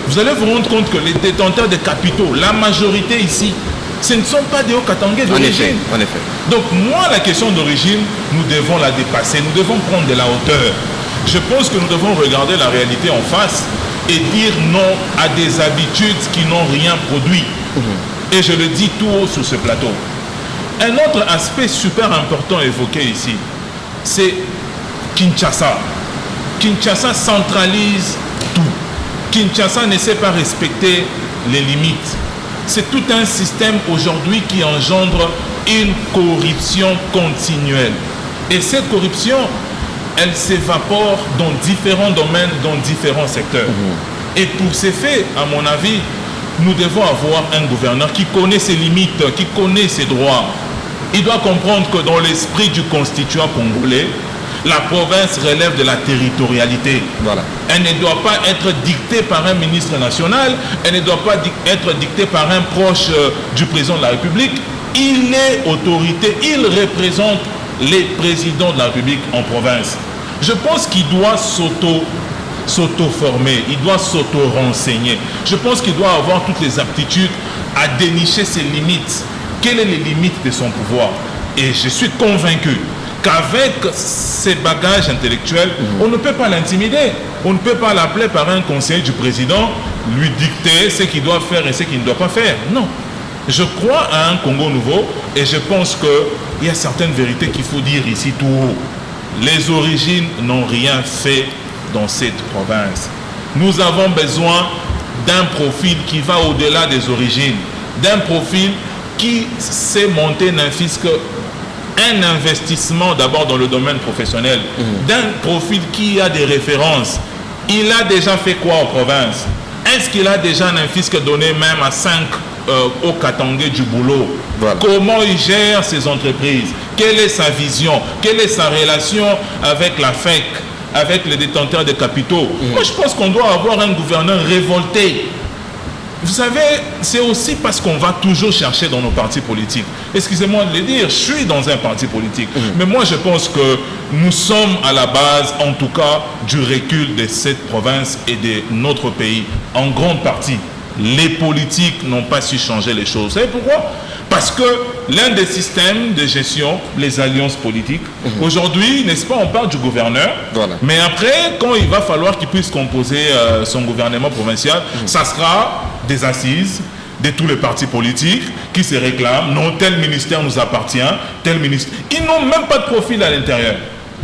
vous allez vous rendre compte que les détenteurs de capitaux, la majorité ici, ce ne sont pas des Hauts-Katangais d'origine. En effet. Donc moi, la question d'origine, nous devons la dépasser. Nous devons prendre de la hauteur. Je pense que nous devons regarder la réalité en face et dire non à des habitudes qui n'ont rien produit. Et je le dis tout haut sur ce plateau. Un autre aspect super important évoqué ici, c'est Kinshasa. Kinshasa centralise tout. Kinshasa ne sait pas respecter les limites. C'est tout un système aujourd'hui qui engendre une corruption continuelle. Et cette corruption, elle s'évapore dans différents domaines, dans différents secteurs. Et pour ces faits, à mon avis, nous devons avoir un gouverneur qui connaît ses limites, qui connaît ses droits. Il doit comprendre que dans l'esprit du constituant congolais, la province relève de la territorialité. Voilà. Elle ne doit pas être dictée par un ministre national, elle ne doit pas être dictée par un proche du président de la République. Il est autorité, il représente les présidents de la République en province. Je pense qu'il doit s'auto-former, il doit s'auto-renseigner. Je pense qu'il doit avoir toutes les aptitudes à dénicher ses limites. Quelles sont les limites de son pouvoir? Et je suis convaincu qu'avec ces bagages intellectuels, on ne peut pas l'intimider. On ne peut pas l'appeler par un conseiller du président, lui dicter ce qu'il doit faire et ce qu'il ne doit pas faire. Non. Je crois à un Congo nouveau et je pense qu'il y a certaines vérités qu'il faut dire ici tout haut. Les origines n'ont rien fait dans cette province. Nous avons besoin d'un profil qui va au-delà des origines, d'un profil qui sait monter un investissement d'abord dans le domaine professionnel, d'un profil qui a des références. Il a déjà fait quoi en province? Est-ce qu'il a déjà un fisc donné même à 5 Hauts-Katangais du boulot? Voilà. Comment il gère ses entreprises? Quelle est sa vision? Quelle est sa relation avec la FEC, avec les détenteurs de capitaux? Moi, je pense qu'on doit avoir un gouverneur révolté. Vous savez, c'est aussi parce qu'on va toujours chercher dans nos partis politiques. Excusez-moi de le dire, je suis dans un parti politique. Mais moi, je pense que nous sommes à la base, en tout cas, du recul de cette province et de notre pays. En grande partie, les politiques n'ont pas su changer les choses. Vous savez pourquoi? Parce que l'un des systèmes de gestion, les alliances politiques, aujourd'hui, n'est-ce pas, on parle du gouverneur, voilà. Mais après, quand il va falloir qu'il puisse composer son gouvernement provincial, ça sera des assises de tous les partis politiques qui se réclament. Non, tel ministère nous appartient, tel ministère. Ils n'ont même pas de profil à l'intérieur.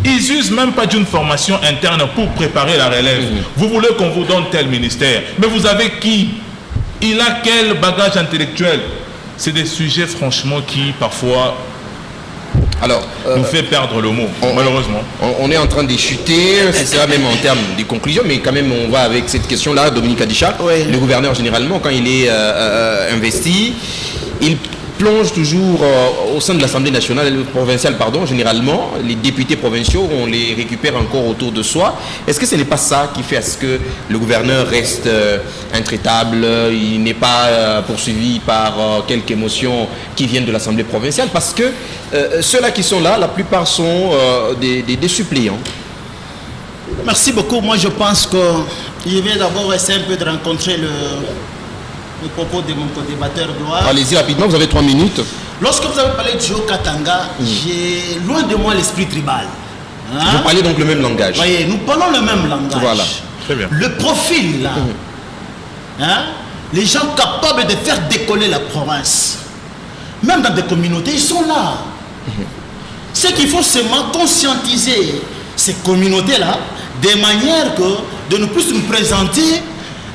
Ils n'usent même pas d'une formation interne pour préparer la relève. Vous voulez qu'on vous donne tel ministère, mais vous avez qui? Il a quel bagage intellectuel? C'est des sujets franchement qui parfois nous fait perdre le mot, malheureusement. On est en train de chuter, c'est ça même en termes de conclusion, mais quand même on va avec cette question-là. Dominique Adisha, le gouverneur généralement quand il est investi, il plonge toujours au sein de l'Assemblée nationale, provinciale, pardon, généralement, les députés provinciaux, on les récupère encore autour de soi. Est-ce que ce n'est pas ça qui fait à ce que le gouverneur reste intraitable, il n'est pas poursuivi par quelques émotions qui viennent de l'Assemblée provinciale? Parce que ceux-là qui sont là, la plupart sont des suppléants. Merci beaucoup. Moi, je pense que je vais d'abord essayer un peu de rencontrer le propos de mon co-débatteur Gloire. Allez-y rapidement, vous avez 3 minutes. Lorsque vous avez parlé de Joe Katanga, j'ai loin de moi l'esprit tribal. Hein? Vous parlez donc le même langage. Voyez, nous parlons le même langage. Voilà. Très bien. Le profil, là, hein? Les gens capables de faire décoller la province, même dans des communautés, ils sont là. C'est qu'il faut seulement conscientiser ces communautés-là de manière que de nous plus nous présenter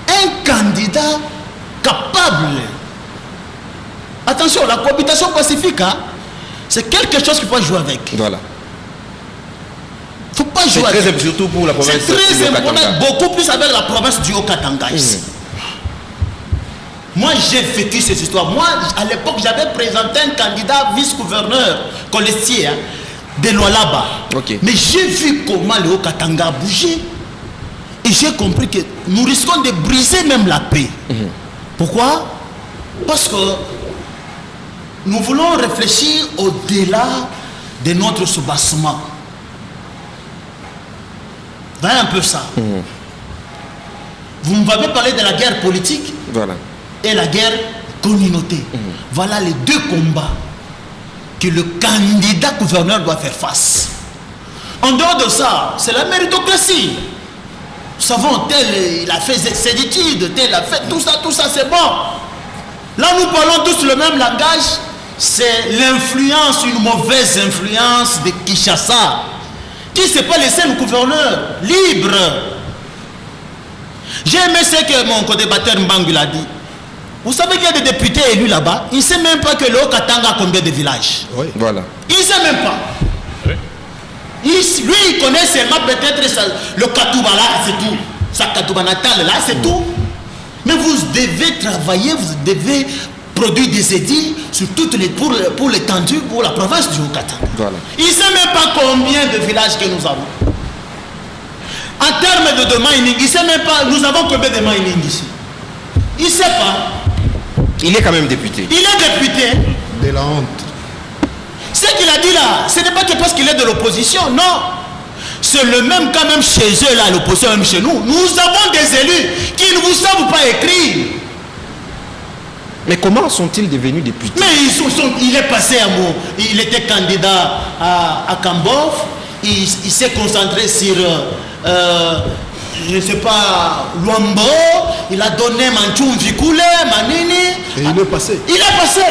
un candidat capable. Attention, la cohabitation pacifique, hein, c'est quelque chose qu'il faut jouer avec. Voilà. Il ne faut pas jouer C'est très avec. surtout pour la province C'est très du important, Haut-Katanga. beaucoup plus avec la province du Haut-Katanga ici. Moi, j'ai vécu cette histoire. Moi, à l'époque, j'avais présenté un candidat vice-gouverneur Colestier, hein, de Lualaba. Ok. Mais j'ai vu comment le Haut-Katanga a bougé. Et j'ai compris que nous risquons de briser même la paix. Pourquoi? Parce que nous voulons réfléchir au-delà de notre soubassement. Voilà un peu ça. Vous m'avez parlé de la guerre politique Voilà. et la guerre communauté. Voilà les deux combats que le candidat gouverneur doit faire face. En dehors de ça, c'est la méritocratie. Nous savons, tel il a fait ses études, tel a fait tout ça, c'est bon. Là, nous parlons tous le même langage. C'est l'influence, une mauvaise influence de Kinshasa, qui ne s'est pas laissé le gouverneur libre. J'ai aimé ce que mon co-débatteur Mbangu l'a dit. Vous savez qu'il y a des députés élus là-bas, il ne sait même pas que le Haut-Katanga a combien de villages. Oui. Voilà. Il ne sait même pas. Oui. Lui, il connaît seulement peut-être le Katouba là, c'est tout. Sa Katouba natale là, c'est tout. Mais vous devez travailler, vous devez produire des édits sur toutes les, pour l'étendue, pour la province du Haut-Katanga. Voilà. Il ne sait même pas combien de villages que nous avons. En termes de mining, il ne sait même pas, nous avons combien de mining ici. Il ne sait pas. Il est quand même député. Il est député. De la honte. Ce qu'il a dit là, ce n'est pas que parce qu'il est de l'opposition, non. C'est le même cas même chez eux là, l'opposition même chez nous. Nous avons des élus qui ne vous savent pas écrire. Mais comment sont-ils devenus députés? Mais il est passé à Mou. Il était candidat à Kambov. Il s'est concentré sur, je ne sais pas, Luambo. Il a donné Manchoum Vikule, Manini. Et il est passé. Il est passé.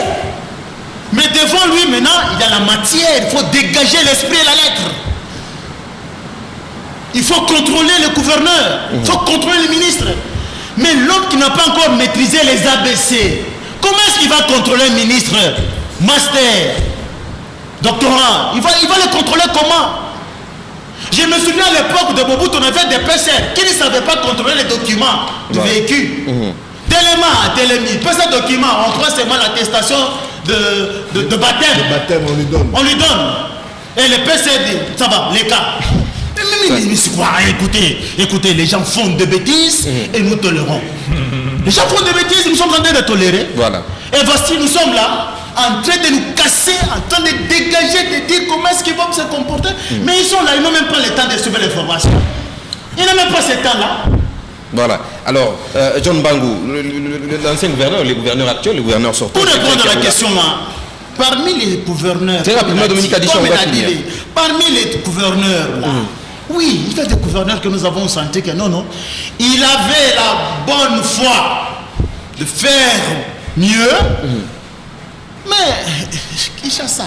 Mais devant lui, maintenant, il y a la matière. Il faut dégager l'esprit et la lettre. Il faut contrôler le gouverneur. Il faut contrôler le ministre. Mais l'homme qui n'a pas encore maîtrisé les ABC, comment est-ce qu'il va contrôler un ministre, master, doctorat? Il va le contrôler comment? Je me souviens à l'époque de Mobutu, on avait des PC qui ne savaient pas contrôler les documents du véhicule. Téléma, Télémi, PC document, on croit seulement l'attestation de baptême. Le baptême, on lui donne. On lui donne. Et le PC dit, ça va, les cas. Mais c'est quoi? Écoutez, les gens font des bêtises et nous tolérons. Les gens font des bêtises, nous sommes en train de tolérer. Voilà. Et voici, nous sommes là, en train de nous casser, en train de dégager, de dire comment est-ce qu'ils vont se comporter. Mais ils sont là, ils n'ont même pas le temps de suivre l'information. Ils n'ont même pas ce temps-là. Voilà. Alors, John Bangou, l'ancien gouverneur, les gouverneurs actuels, les gouverneurs sortants. Pour répondre à la question là, parmi les gouverneurs, très rapidement, Dominique Adichon, on va finir. Parmi les gouverneurs là, oui, il y a des gouverneurs que nous avons senti que non, il avait la bonne foi de faire mieux, mais Kinshasa.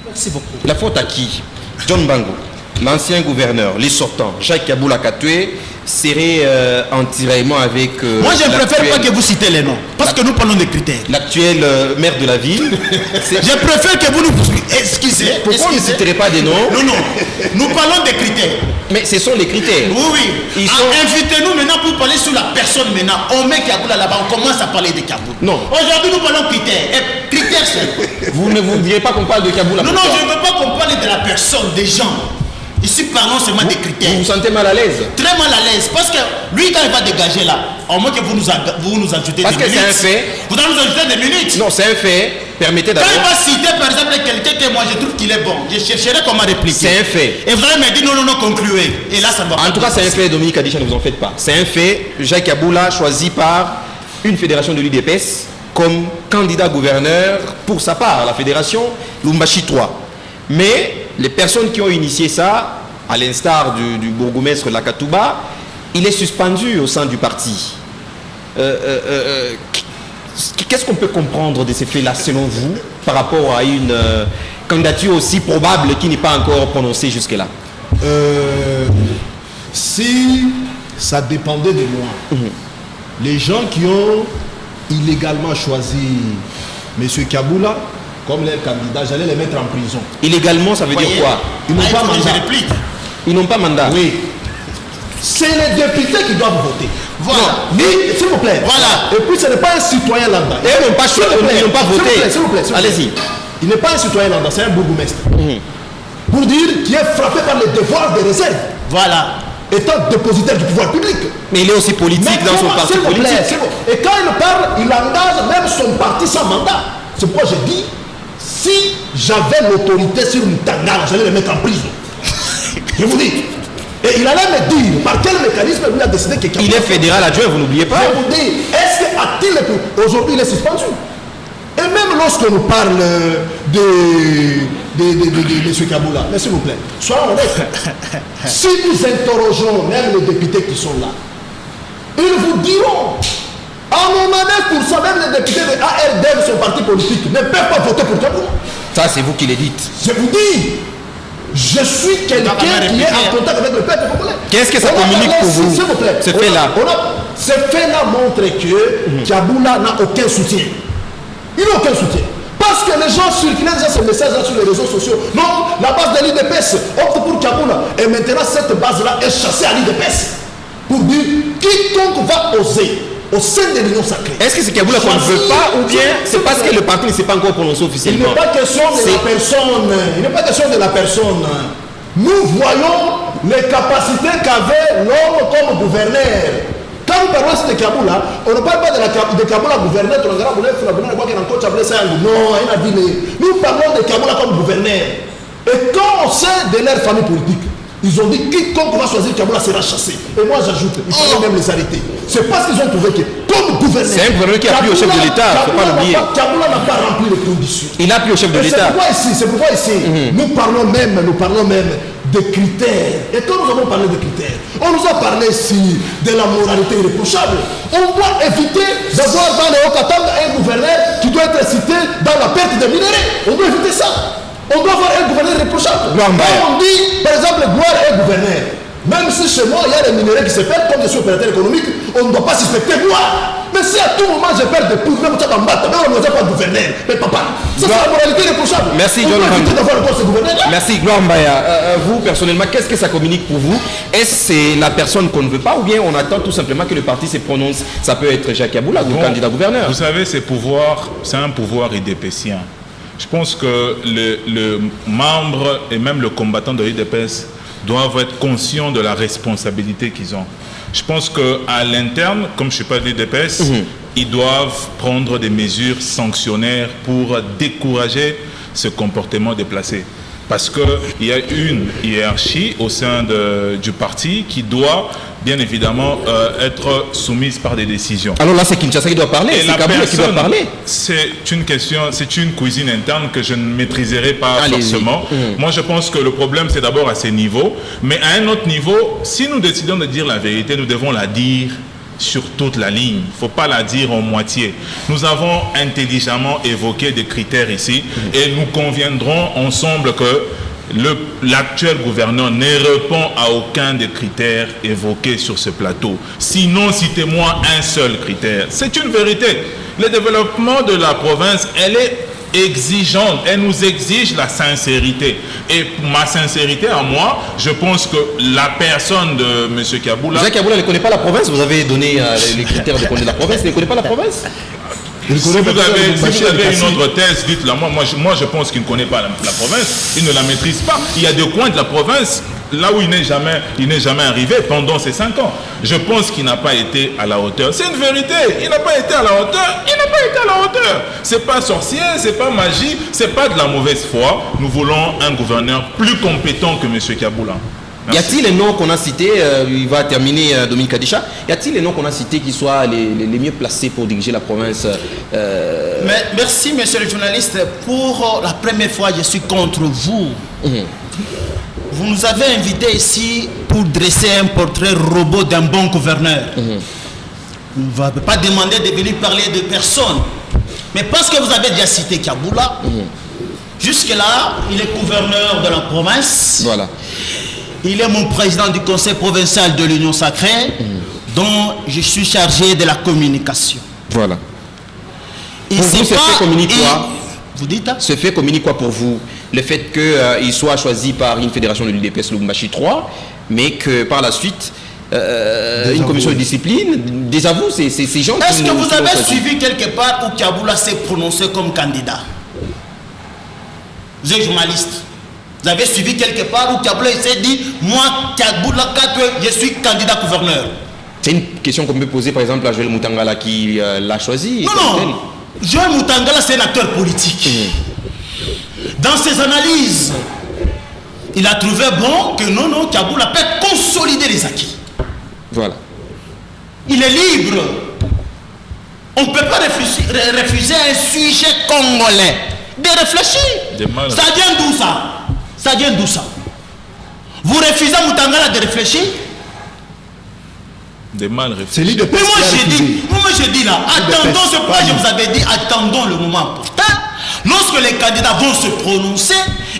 Merci beaucoup. La faute à qui? John Bangou, l'ancien gouverneur, les sortants, Jacques Kaboula Katoué, serait en tiraillement avec... Moi, je ne préfère pas que vous citez les noms, parce que nous parlons des critères. L'actuel maire de la ville. Je préfère que vous nous... Excusez. Pourquoi vous ne citerez pas des noms? Non, non. Nous parlons des critères. Mais ce sont les critères. Oui, oui. Invitez-nous maintenant pour parler sur la personne maintenant. On met Kaboula là-bas, on commence à parler de Kaboula. Non. Aujourd'hui, nous parlons critères. Et critères, c'est... Vous ne voudriez pas qu'on parle de Kaboula? Non, non, je ne veux pas qu'on parle de la personne, des gens. Ici, parlons seulement des critères. Vous vous sentez mal à l'aise? Très mal à l'aise. Parce que lui, quand il va dégager là, au moins que vous nous ajoutez parce des minutes. Parce que c'est un fait. Vous allez nous ajouter des minutes. Non, c'est un fait. Permettez Quand d'abord. il va citer par exemple quelqu'un que moi je trouve qu'il est bon, je chercherai comment répliquer. C'est un fait. Et vous allez me dire non, non, non, concluez. Et là, ça ne va pas. En tout cas, c'est un fait, Dominique Adisha, ne vous en faites pas. C'est un fait. Jacques Kaboula, choisi par une fédération de l'UDPS comme candidat gouverneur pour sa part, la fédération Lumbashi 3. Mais les personnes qui ont initié ça, à l'instar du bourgmestre Lakatouba, il est suspendu au sein du parti. Qu'est-ce qu'on peut comprendre de ces faits-là, selon vous, par rapport à une candidature aussi probable qui n'est pas encore prononcée jusque-là? Si ça dépendait de moi, les gens qui ont illégalement choisi M. Kaboula comme leur candidat, j'allais les mettre en prison. Illégalement, ça veut dire quoi? Ils n'ont pas mandat. Ils n'ont pas mandat. Oui. C'est les députés qui doivent voter. Voilà. S'il vous plaît. Voilà. Et puis ce n'est pas un citoyen lambda. Et ils n'ont pas choisi, ils n'ont pas voté. S'il vous plaît. Allez-y. Il n'est pas un citoyen lambda, c'est un bourgmestre. Pour dire qu'il est frappé par les devoirs de réserve. Voilà. Étant dépositaire du pouvoir public. Mais il est aussi politique dans son parti politique. Et quand il parle, il engage même son parti sans mandat. C'est pourquoi j'ai dit, si j'avais l'autorité sur une tangana, j'allais le mettre en prison. Je vous dis. Et il allait me dire par quel mécanisme lui a décidé que... Il est fédéral adjoint, vous n'oubliez pas. Je vous dis, est-ce qu'il aujourd'hui il est suspendu? Et même lorsque nous parle de M. Kaboula, mais s'il vous plaît, soyons honnêtes. Si nous interrogeons même les députés qui sont là, ils vous diront, à 99%, même les députés de ARDM, son parti politique, ne peuvent pas voter pour Kaboula. Ça, c'est vous qui le dites. Je vous dis, je suis quelqu'un qui est en contact avec le peuple congolais. Qu'est-ce que ça communique pour vous? S'il vous plaît. Ce fait-là. Ce fait-là montre que Kaboula n'a aucun soutien. Il n'a aucun soutien. Parce que les gens circulent déjà ce message-là sur les réseaux sociaux. Non, la base de l'IDPS opte pour Kaboula. Et maintenant, cette base-là est chassée à l'IDPS. Pour dire, quiconque va oser au sein de l'Union sacrée. Est-ce que c'est Kaboula qu'on ne veut pas ou bien c'est parce que le parti ne s'est pas encore prononcé officiellement? Il n'est pas question de la personne. Il n'est pas question de la personne. Nous voyons les capacités qu'avait l'homme comme gouverneur. Quand nous parlons de Kaboula, on ne parle pas de Kaboula gouverneur. Non, il a dit. Nous parlons de Kaboula comme gouverneur. Et quand on sait de leur famille politique, ils ont dit quiconque va choisir Kaboula sera chassé. Et moi j'ajoute, il faut même les arrêter. C'est parce qu'ils ont trouvé que comme gouverneur. C'est un gouverneur qui a pris au chef de l'État, il ne faut pas l'oublier. Kaboula n'a pas rempli les conditions. Il a pris au chef de l'État. C'est pourquoi ici, nous parlons même des critères. Et quand nous avons parlé de critères, on nous a parlé ici de la moralité irréprochable. On doit éviter d'avoir dans les Haut-Katanga un gouverneur qui doit être cité dans la perte des minéraux. On doit éviter ça. On doit avoir un gouverneur irréprochable. Quand on dit, par exemple, gloire est gouverneur. Même si chez moi, il y a des minéraux qui se perdent, comme je suis opérateur économique, on ne doit pas suspecter gloire. Mais si à tout moment je perds des poules, même ça en battre, même on ne doit pas gouverneur. Mais papa, ça c'est la moralité irréprochable. Merci, John Rambaya. Merci, Gloire Mbaya. Vous, personnellement, qu'est-ce que ça communique pour vous? Est-ce que c'est la personne qu'on ne veut pas ou bien on attend tout simplement que le parti se prononce? Ça peut être Jacques Kaboula ou le candidat gouverneur. Vous savez, c'est un pouvoir idépécien. Je pense que le membre et même le combattant de l'IDPS doivent être conscients de la responsabilité qu'ils ont. Je pense qu'à l'interne, comme je ne suis pas de l'IDPS, ils doivent prendre des mesures sanctionnaires pour décourager ce comportement déplacé. Parce qu'il y a une hiérarchie au sein du parti qui doit bien évidemment être soumise par des décisions. Alors là, c'est Kinshasa qui doit parler, c'est Kaboula qui doit parler. C'est une question, c'est une cuisine interne que je ne maîtriserai pas forcément. Moi, je pense que le problème, c'est d'abord à ces niveaux. Mais à un autre niveau, si nous décidons de dire la vérité, nous devons la dire sur toute la ligne. Il ne faut pas la dire en moitié. Nous avons intelligemment évoqué des critères ici et nous conviendrons ensemble que l'actuel gouverneur ne répond à aucun des critères évoqués sur ce plateau. Sinon, citez-moi un seul critère. C'est une vérité. Le développement de la province, elle est exigeante, elle nous exige la sincérité. Et ma sincérité à moi, je pense que la personne de M. Kiaboula... M. Kiaboula ne connaît pas la province, vous avez donné les critères de connaître la province, il ne connaît pas la province. Si vous avez une autre thèse, dites-la moi. Moi, je pense qu'il ne connaît pas la province, il ne la maîtrise pas. Il y a des coins de la province là où il n'est jamais arrivé pendant ces 5 ans. Je pense qu'il n'a pas été à la hauteur. C'est une vérité. Il n'a pas été à la hauteur. Il n'a pas été à la hauteur. C'est pas sorcier, c'est pas magie, c'est pas de la mauvaise foi. Nous voulons un gouverneur plus compétent que M. Kiaboula. Y a-t-il les noms qu'on a cités, il va terminer Dominique Kadisha, y a-t-il les noms qu'on a cités qui soient les mieux placés pour diriger la province Merci, monsieur le journaliste. Pour la première fois, je suis contre vous. Vous nous avez invités ici pour dresser un portrait robot d'un bon gouverneur. On ne va pas demander de venir parler de personne. Mais parce que vous avez déjà cité Kiaboula, jusque-là, il est gouverneur de la province. Voilà. Il est mon président du conseil provincial de l'Union Sacrée, dont je suis chargé de la communication. Voilà. Il pour vous, ce fait communique quoi? Vous dites? Ce fait communique quoi pour vous? Le fait qu'il soit choisi par une fédération de l'UDPS Lubumbashi 3, mais que par la suite, une commission de discipline désavoue ces gens. Est-ce que vous avez suivi quelque part où Kiaboula s'est prononcé comme candidat? Vous êtes journaliste. Vous avez suivi quelque part où Kiaboula s'est dit, moi, Kiaboula Katwe, je suis candidat gouverneur? C'est une question qu'on peut poser par exemple à Joël Mutangala qui l'a choisi. Non. Joël Mutangala, c'est un acteur politique. Dans ses analyses, il a trouvé bon que non, Kiaboula peut consolider les acquis. Voilà. Il est libre. On ne peut pas refuser un sujet congolais de réfléchir. Ça vient d'où ça? Ça vient d'où ça? Vous refusez à Mutangala de réfléchir? Des mal réfléchis. Mais moi je dis là, attendons ce point, je vous avais dit, attendons le moment pourtant. Lorsque les candidats vont se prononcer,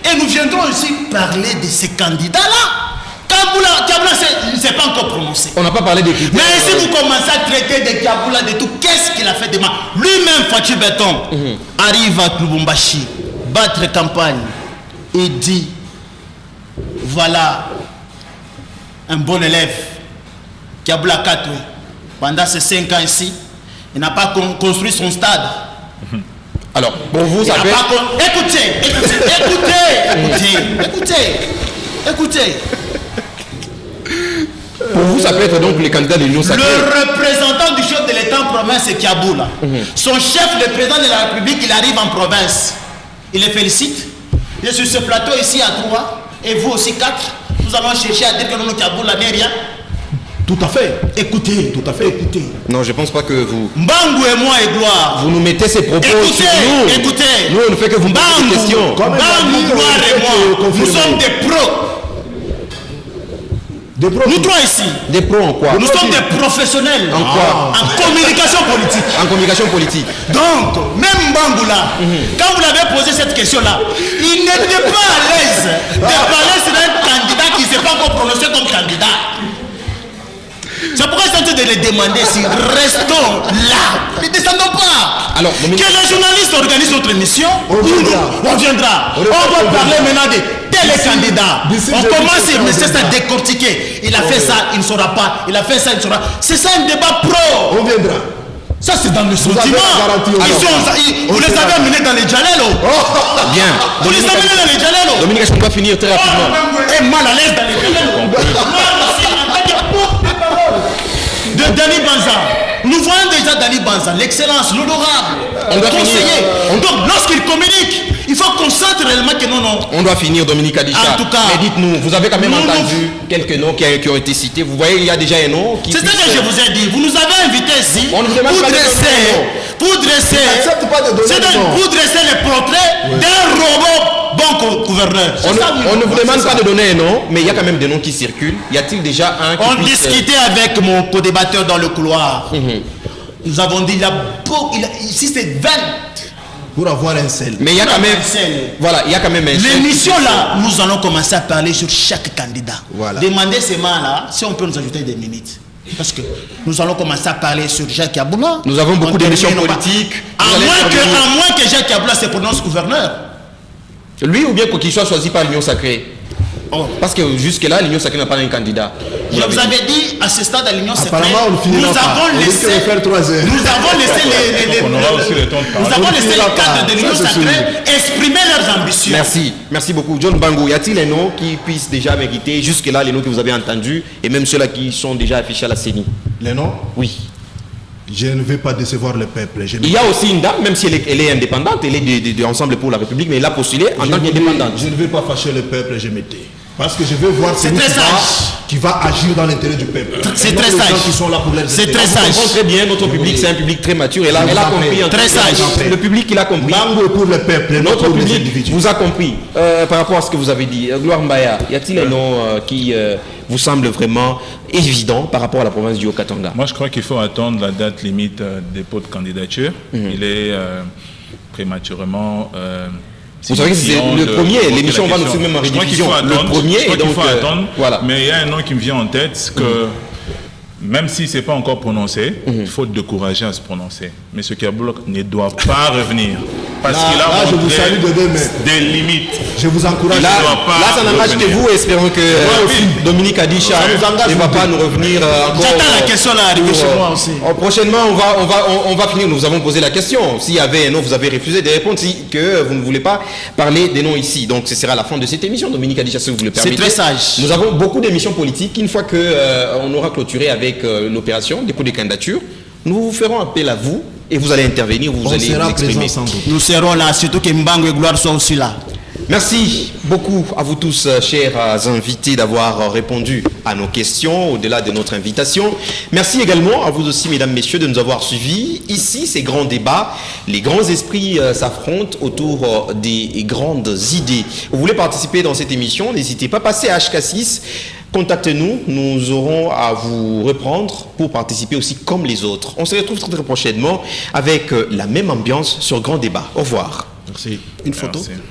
et nous viendrons aussi parler de ces candidats-là. Kiaboula ne s'est pas encore prononcé. On n'a pas parlé des critères. Mais si vous commencez à traiter de Kiaboula, de tout, qu'est-ce qu'il a fait de mal? Lui-même, Fatou Béton, arrive à Lubumbashi, battre campagne, et dit, voilà, un bon élève, Kiaboula Katwe, pendant ces 5 ans ici, il n'a pas construit son stade. Alors, pour vous, ça fait... Écoutez. Pour vous, ça peut être donc les candidats de l'Union Sacrée. Le représentant du chef de l'État en province, c'est Kiaboula. Son chef, le président de la République, il arrive en province. Il les félicite. Je suis sur ce plateau ici à 3, et vous aussi 4. Nous allons chercher à dire que non, Kiaboula n'est rien. Tout à fait. Écoutez. Non, je ne pense pas que vous... Mbangou et moi, Edouard. Vous nous mettez ces propos sur nous. Écoutez. Nous, on ne fait que vous poser des questions. Mbangou, Edouard et moi, nous sommes des pros. Nous trois ici. Des pros en quoi? Nous sommes des professionnels. En quoi? En communication politique. En communication politique. Donc, même Bangoula, quand vous l'avez posé cette question-là, il n'était pas à l'aise de parler sur un candidat qui ne s'est pas encore prononcé comme candidat. C'est pourquoi je suis en train de les demander si restons là. Ne descendons pas. Alors, que les journalistes organisent notre émission. On viendra. On va parler maintenant de tel candidat. On commence à décortiquer. Il a fait ça, il ne saura pas. Il a fait ça, il ne saura pas. C'est ça un débat pro. On viendra. Ça c'est dans le sentiment. Vous les avez amenés dans les Jalelo. Bien. Vous les amenez dans les Jalelo. Dominique, on va finir très rapidement. Et mal à l'aise dans les Jalelo. De Dani Banza. Nous voyons déjà Dani Banza, l'excellence, l'honorable, le conseiller. Donc lorsqu'il communique, il faut qu'on sente réellement que non. On doit finir, Dominique Kadisha. En tout cas, mais dites-nous, vous avez quand même entendu quelques noms qui ont été cités. Vous voyez, il y a déjà un nom qui... C'est ça que je vous ai dit. Vous nous avez invités ici pour dresser les portraits d'un robot bon gouverneur. On ne vous demande pas de donner un nom, mais il y a quand même des noms qui circulent. Y a-t-il déjà un qui On discutait avec mon co-débatteur dans le couloir. Nous avons dit, ici c'est 20 pour avoir un sel. Mais il y a quand même, voilà, il y a quand même un chef. L'émission là, nous allons commencer à parler sur chaque candidat. Voilà. Demandez seulement là si on peut nous ajouter des minutes. Parce que nous allons commencer à parler sur Jacques Yaboula. Nous avons beaucoup d'émissions termine, politiques. À moins que Jacques Yaboula se prononce gouverneur. Lui ou bien qu'il soit choisi par l'Union Sacrée. Parce que jusque-là, l'Union Sacrée n'a pas un candidat. Je vous avais dit, à ce stade de l'Union Sacrée, Apparemment, on finira pas. On risque de faire 3 heures. nous avons laissé On aura aussi le temps de parler. nous avons laissé finira les cadres pas. de l'Union Ça, c'est Sacrée exprimer leurs ambitions. Merci, merci beaucoup. John Bango, y a-t-il un nom qui puisse déjà mériter jusque-là les noms que vous avez entendus et même ceux-là qui sont déjà affichés à la CENI? Les noms? Oui. Je ne vais pas décevoir le peuple. Il y a aussi une dame, même si elle est indépendante, elle est de Ensemble pour la République, mais elle a postulé en tant qu'indépendante. Je ne vais pas fâcher le peuple, je m'étais. Parce que je veux voir C'est celui très qui va agir dans l'intérêt du peuple. C'est Et non très les gens sage. qui sont là pour les C'est intérêts. très On sage. comprend très bien, notre public, c'est un public très mature. Elle a compris. En Très tout cas, sage. Le public, il a compris. Bango est pour le peuple, et non Notre pour les public individus. vous a compris. Par rapport à ce que vous avez dit, Gloire Mbaya, y a-t-il un nom qui vous semble vraiment évident par rapport à la province du Haut-Katanga? Moi, je crois qu'il faut attendre la date limite de dépôt de candidature. Il est prématurément... Vous savez que c'est le premier, l'émission va nous faire même en rédivision. Le premier, et donc, voilà. Mais il y a un nom qui me vient en tête, c'est que même si ce n'est pas encore prononcé, il faut décourager à se prononcer. Mais ce Yaboula ne doit pas revenir. Parce qu'il a je vous montré salue de deux mains. des limites. Je vous encourage. Là, doit pas ça n'engage que revenir. vous. Espérons que Dominique Adisha ne va pas nous revenir encore. J'attends la question là arriver chez moi aussi. Prochainement, on va finir. Nous avons posé la question. S'il y avait un nom, vous avez refusé de répondre. Si que vous ne voulez pas parler des noms ici. Donc, ce sera la fin de cette émission. Dominique Adisha, si vous le permettez. C'est très sage. Nous avons beaucoup d'émissions politiques. Une fois que on aura clôturé avec l'opération dépôt des candidatures, nous vous ferons appel à vous et vous allez intervenir. Vous On allez sera vous exprimer. présent sans doute. Nous serons là, surtout que Mbango et Gloire soient aussi là. Merci beaucoup à vous tous, chers invités, d'avoir répondu à nos questions au-delà de notre invitation. Merci également à vous aussi, mesdames, messieurs, de nous avoir suivis. Ici, ces grands débats, les grands esprits s'affrontent autour des grandes idées. Vous voulez participer dans cette émission, n'hésitez pas, passez à HK6. Contactez-nous, nous aurons à vous reprendre pour participer aussi comme les autres. On se retrouve très prochainement avec la même ambiance sur Grand Débat. Au revoir. Merci. Une photo. Merci.